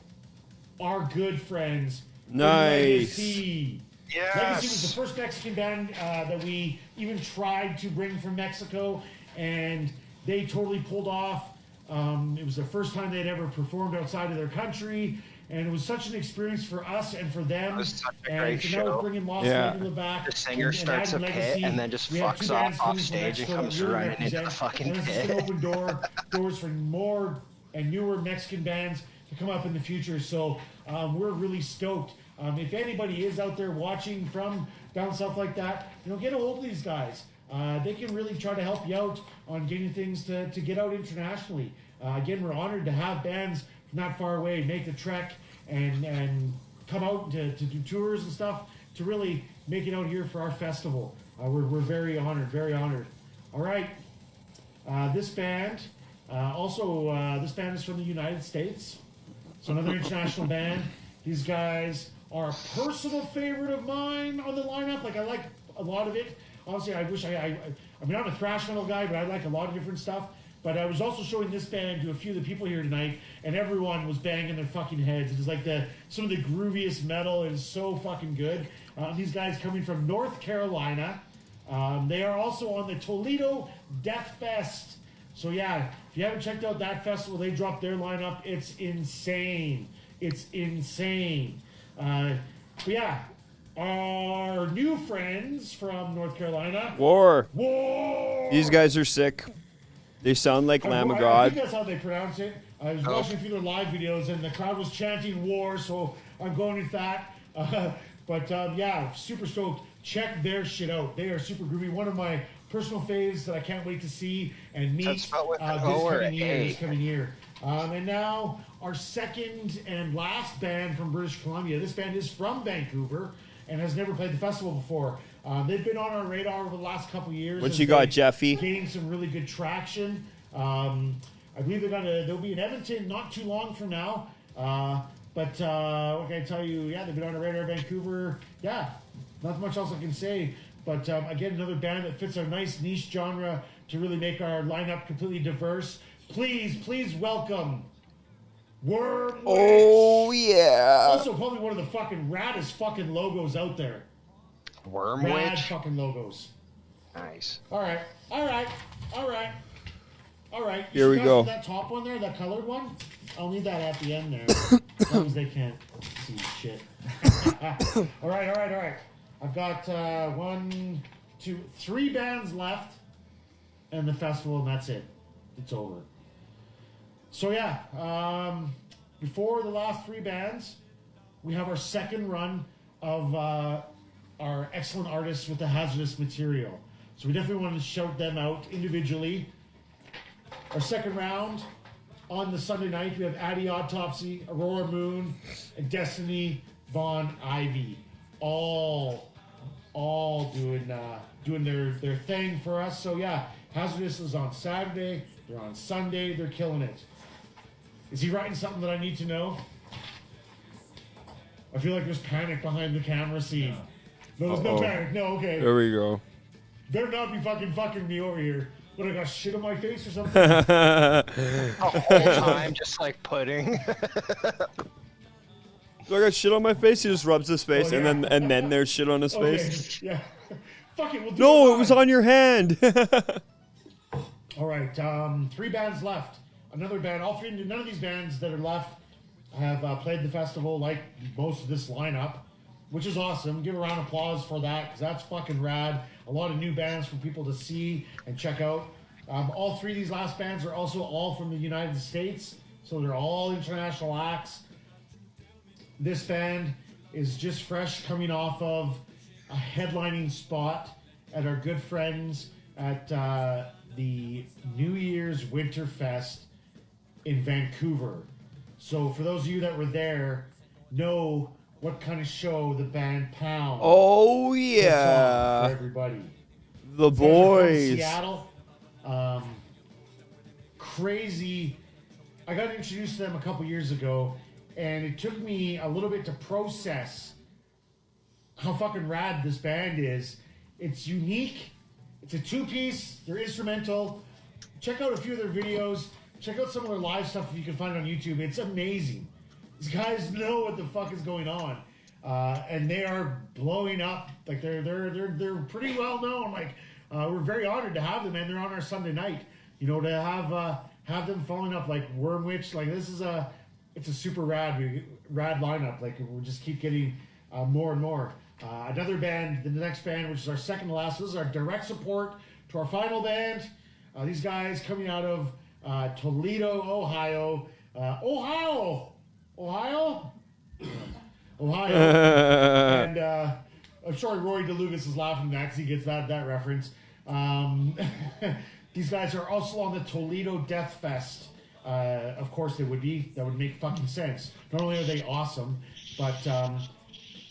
our good friends. Nice. Legacy. Yes. Legacy was the first Mexican band that we even tried to bring from Mexico, and they totally pulled off. It was the first time they'd ever performed outside of their country, and it was such an experience for us and for them. It was such a and great so now we're show. bringing Lost Yeah. Angela back. The singer and starts a adding pit Legacy. and then just We have fucks two bands off coming from stage and Mexico comes that really running into the represent, fucking and this is pit. gonna open doors for more and newer Mexican bands to come up in the future. So we're really stoked. If anybody is out there watching from down south like that, get a hold of these guys. they can really try to help you out on getting things to get out internationally. Again, we're honored to have bands from that far away make the trek and come out to do tours and stuff to really make it out here for our festival. We're very honored, very honored. All right, this band, this band is from the United States. So another international band. These guys are a personal favorite of mine on the lineup. Like, I like a lot of it. Honestly, I wish I mean, I'm a thrash metal guy, but I like a lot of different stuff. But I was also showing this band to a few of the people here tonight, and everyone was banging their fucking heads. It was like some of the grooviest metal. It is so fucking good. These guys coming from North Carolina. They are also on the Toledo Death Fest. So yeah, if you haven't checked out that festival, they dropped their lineup. It's insane. It's insane. But yeah, our new friends from North Carolina. War. War. These guys are sick. They sound like Lamb of I God. think that's how they pronounce it. I was watching a few of their live videos, and the crowd was chanting war, so I'm going with that. Yeah, super stoked. Check their shit out. They are super groovy. One of my personal faves that I can't wait to see and meet That's spelled with an this O or coming year. A? This coming year. And now our second and last band from British Columbia. This band is from Vancouver and has never played the festival before. They've been on our radar over the last couple years. What as you got, they Jeffy? Gaining some really good traction. I believe they'll be in Edmonton not too long from now. What can I tell you? Yeah, they've been on our radar, Vancouver. Yeah, not much else I can say. But again, another band that fits our nice niche genre to really make our lineup completely diverse. Please welcome Worm. Oh, yeah. Also, probably one of the fucking raddest fucking logos out there. Worm Rad Witch? fucking logos. Nice. All right. Here we guys go. see that top one there, that colored one? I'll need that at the end there. As long as they can't see shit. All right. I've got 3 bands left and the festival, and that's it. It's over. So yeah, before the last 3 bands, we have our second run of our excellent artists with the hazardous material. So we definitely want to shout them out individually. Our second round, on the Sunday night, we have Addie Autopsy, Aurora Moon, and Destiny Von Ivy. All doing their thing for us. So yeah, Hazardous is on Saturday. They're on Sunday. They're killing it. Is he writing something that I need to know? I feel like there's panic behind the camera scene. No, there's no panic. No, okay. There we go. Better not be fucking me over here. What, I got shit on my face or something? The whole time, just like pudding. So I got shit on my face. He just rubs his face, Oh, yeah. and then there's shit on his face. Yeah. Fuck it. We'll do No, it it was live. on your hand. All right. 3 bands left. Another band. None of these bands that are left have played the festival like most of this lineup, which is awesome. Give a round of applause for that, because that's fucking rad. A lot of new bands for people to see and check out. All 3 of these last bands are also all from the United States, so they're all international acts. This band is just fresh coming off of a headlining spot at our good friends at the New Year's Winter Fest in Vancouver. So for those of you that were there, know what kind of show the band Pound Oh puts on yeah, for everybody. the These guys are from boys. Seattle. Crazy. I got introduced to them a couple years ago, and it took me a little bit to process how fucking rad this band is. It's unique. It's a 2-piece. They're instrumental. Check out a few of their videos. Check out some of their live stuff if you can find it on YouTube. It's amazing. These guys know what the fuck is going on, and they are blowing up. Like they're pretty well known. Like we're very honored to have them, and they're on our Sunday night. You know, to have them following up like Worm Witch. Like this is it's a super rad lineup. Like we'll just keep getting more and more. Another band, the next band, which is our second to last. This is our direct support to our final band. These guys coming out of Toledo, Ohio. Ohio. And I'm sorry, Rory DeLugas is laughing at that because he gets that reference. These guys are also on the Toledo Death Fest. Of course they would be. That would make fucking sense. Not only are they awesome, but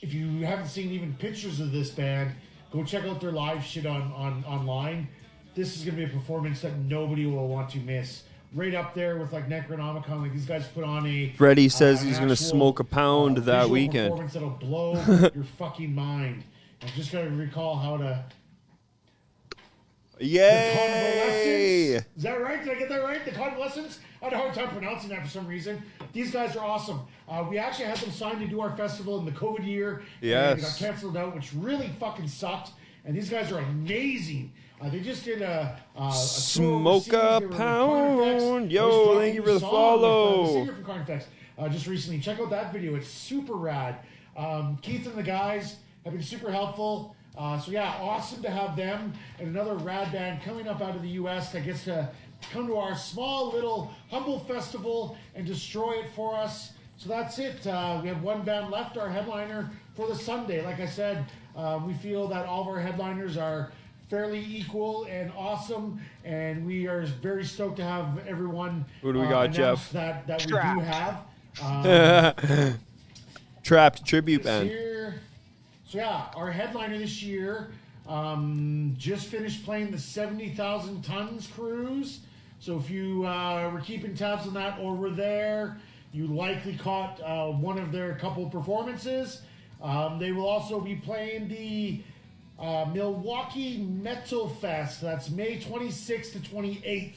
if you haven't seen even pictures of this band, go check out their live shit online. This is going to be a performance that nobody will want to miss. Right up there with like Necronomicon. Like these guys put on a. Freddie says an he's going to actual, smoke a pound that visual weekend. Performance that'll blow your fucking mind. I'm just going to recall how to. Yay! Is that right? Did I get that right? The Convalescents? I had a hard time pronouncing that for some reason. These guys are awesome. We actually had them signed to do our festival in the COVID year. Yes. And it got canceled out, which really fucking sucked. And these guys are amazing. They just did a Smoke tour a overseas. They were with pound. Carnifex. Yo, They just thank you dropped a for the new song follow. with the singer from Carnifex just recently. Check out that video. It's super rad. Keith and the guys have been super helpful. So yeah, awesome to have them and another rad band coming up out of the U.S. that gets to come to our small little humble festival and destroy it for us. So that's it. We have one band left, our headliner for the Sunday. Like I said, we feel that all of our headliners are fairly equal and awesome, and we are very stoked to have everyone. Who do we got, Jeff? That we do have. Trapped tribute band. So yeah, our headliner this year just finished playing the 70,000 Tons cruise. So if you were keeping tabs on that or were there, you likely caught one of their couple performances. They will also be playing the Milwaukee Metal Fest. That's May 26th to 28th.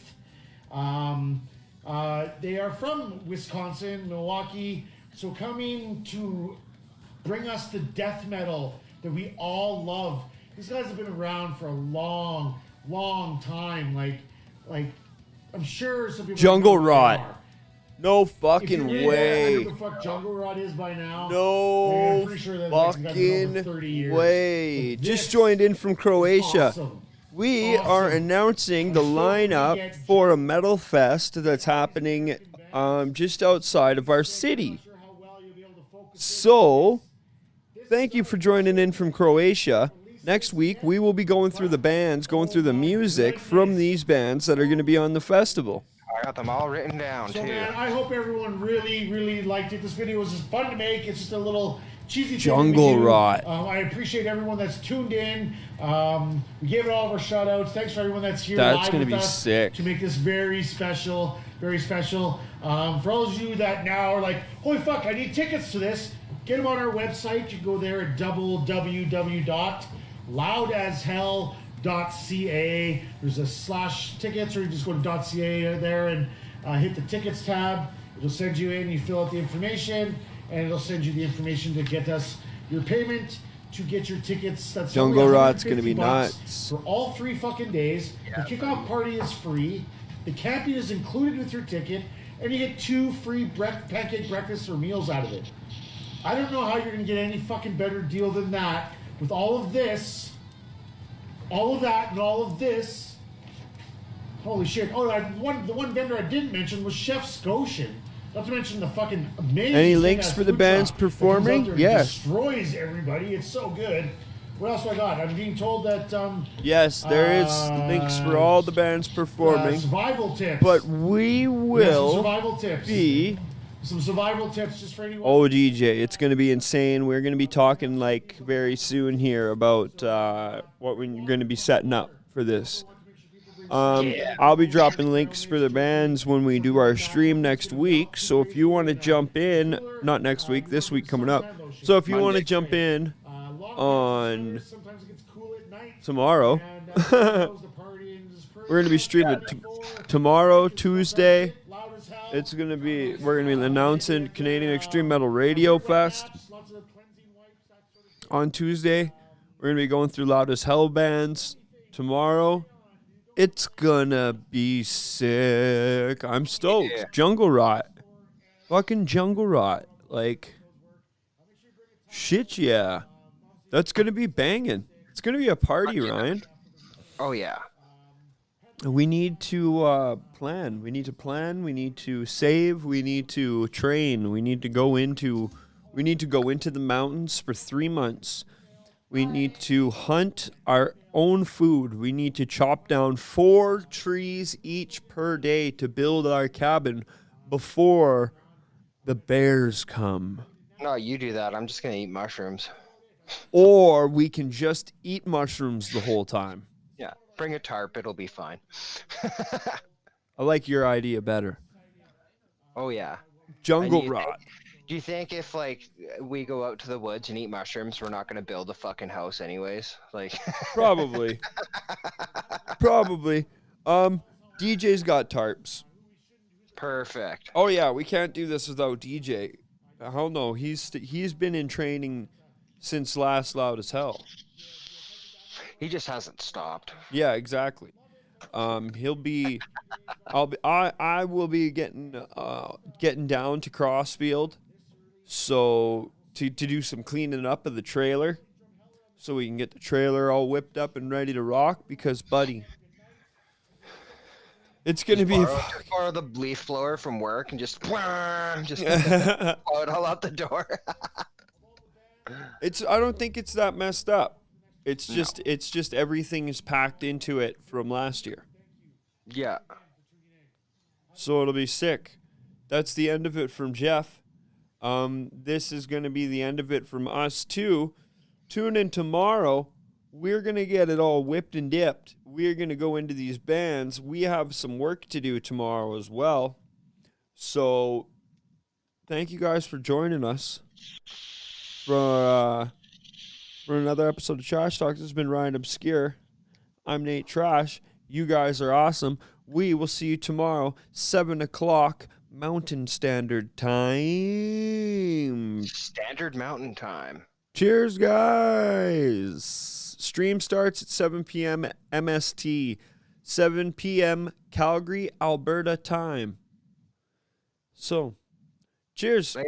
They are from Wisconsin, Milwaukee. So coming to bring us the death metal that we all love. These guys have been around for a long, long time. Like I'm sure some people. Jungle know who they Rot. are. No If you fucking really way. don't know who the fuck Jungle Rot is by now. No I'm pretty sure that like, these guys have been over 30 fucking years. way. But Just this joined in from is Croatia. awesome. We Awesome. are announcing the I'm so lineup gonna get- for a metal fest that's happening just outside of our city. Not sure how well you'll be able to focus So, thank you for joining in from Croatia. Next week, we will be going through the bands, going through the music from these bands that are going to be on the festival. I got them all written down So too. man, I hope everyone really, really liked it. This video was just fun to make. It's just a little cheesy thing Jungle that we do. Rot. I appreciate everyone that's tuned in. We gave it all of our shout outs. Thanks for everyone that's here That's live gonna with be us sick. to make this very special, very special. For all of you that now are like, holy fuck, I need tickets to this. Get them on our website. You go there at www.loudashell.ca. There's a /tickets, or you just go to .ca there and hit the tickets tab. It'll send you in. You fill out the information, and it'll send you the information to get us your payment to get your tickets. That's Jungle only Rot's gonna be $150 nuts. for all 3 fucking days. The kickoff party is free. The camping is included with your ticket, and you get 2 free pancake breakfasts or meals out of it. I don't know how you're gonna get any fucking better deal than that with all of this, all of that, and all of this. Holy shit! Oh, the one vendor I didn't mention was Chef Scotian. Not to mention the fucking amazing. Any links kick-ass for the food bands truck that comes out performing? there and Yes. destroys everybody. It's so good. What else do I got? I'm being told that Yes, there is links for all the bands performing, survival tips. but we some will survival tips. be. Some survival tips just for anyone. Oh, DJ, it's going to be insane. We're going to be talking like very soon here about what we're going to be setting up for this. I'll be dropping links for the bands when we do our stream next week. So if you want to jump in, not next week, this week coming up. So if you want to jump in on Sometimes it gets cool at night. tomorrow, And, goes the party and just we're going to be streaming tomorrow, Tuesday. loud as hell. We're going to be announcing Canadian Extreme Metal Radio Fest Lots of cleansing wipes, that sort of stuff. on Tuesday. We're going to be going through Loud as Hell bands tomorrow. It's gonna be sick. I'm stoked. Yeah. Jungle Rot. Fucking Jungle Rot. Like, shit, yeah. That's gonna be banging. It's gonna be a party, Ryan. Oh yeah. We need to plan. We need to plan. We need to save. We need to train. We need to go into the mountains for 3 months. We need to hunt our own food. We need to chop down 4 trees each per day to build our cabin before the bears come. No, you do that. I'm just gonna eat mushrooms. Or we can just eat mushrooms the whole time. Yeah, bring a tarp. It'll be fine. I like your idea better. Oh yeah. Jungle And you rot. Do you think if like we go out to the woods and eat mushrooms, we're not gonna build a fucking house anyways? Like, Probably. Probably. DJ's got tarps. perfect. Oh yeah, we can't do this without DJ. Hell no, he's been in training since last Loud as Hell. He just hasn't stopped. Yeah, exactly. He'll be. I will be getting down to Crossfield, so to do some cleaning up of the trailer, so we can get the trailer all whipped up and ready to rock. Because, buddy, it's gonna be. Borrow the leaf blower from work and just blow it all out the door. I don't think it's that messed up. It's just everything is packed into it from last year. Yeah. So it'll be sick. That's the end of it from Jeff. This is going to be the end of it from us too. Tune in tomorrow. We're going to get it all whipped and dipped. We're going to go into these bands. We have some work to do tomorrow as well. So thank you guys for joining us for another episode of Trash Talk. This has been Ryan Obscure. I'm Nate Trash. You guys are awesome. We will see you tomorrow, 7 o'clock Mountain Standard Time. Standard Mountain Time. Cheers, guys. Stream starts at 7 p.m. MST, 7 p.m. Calgary, Alberta time. So, cheers. Later.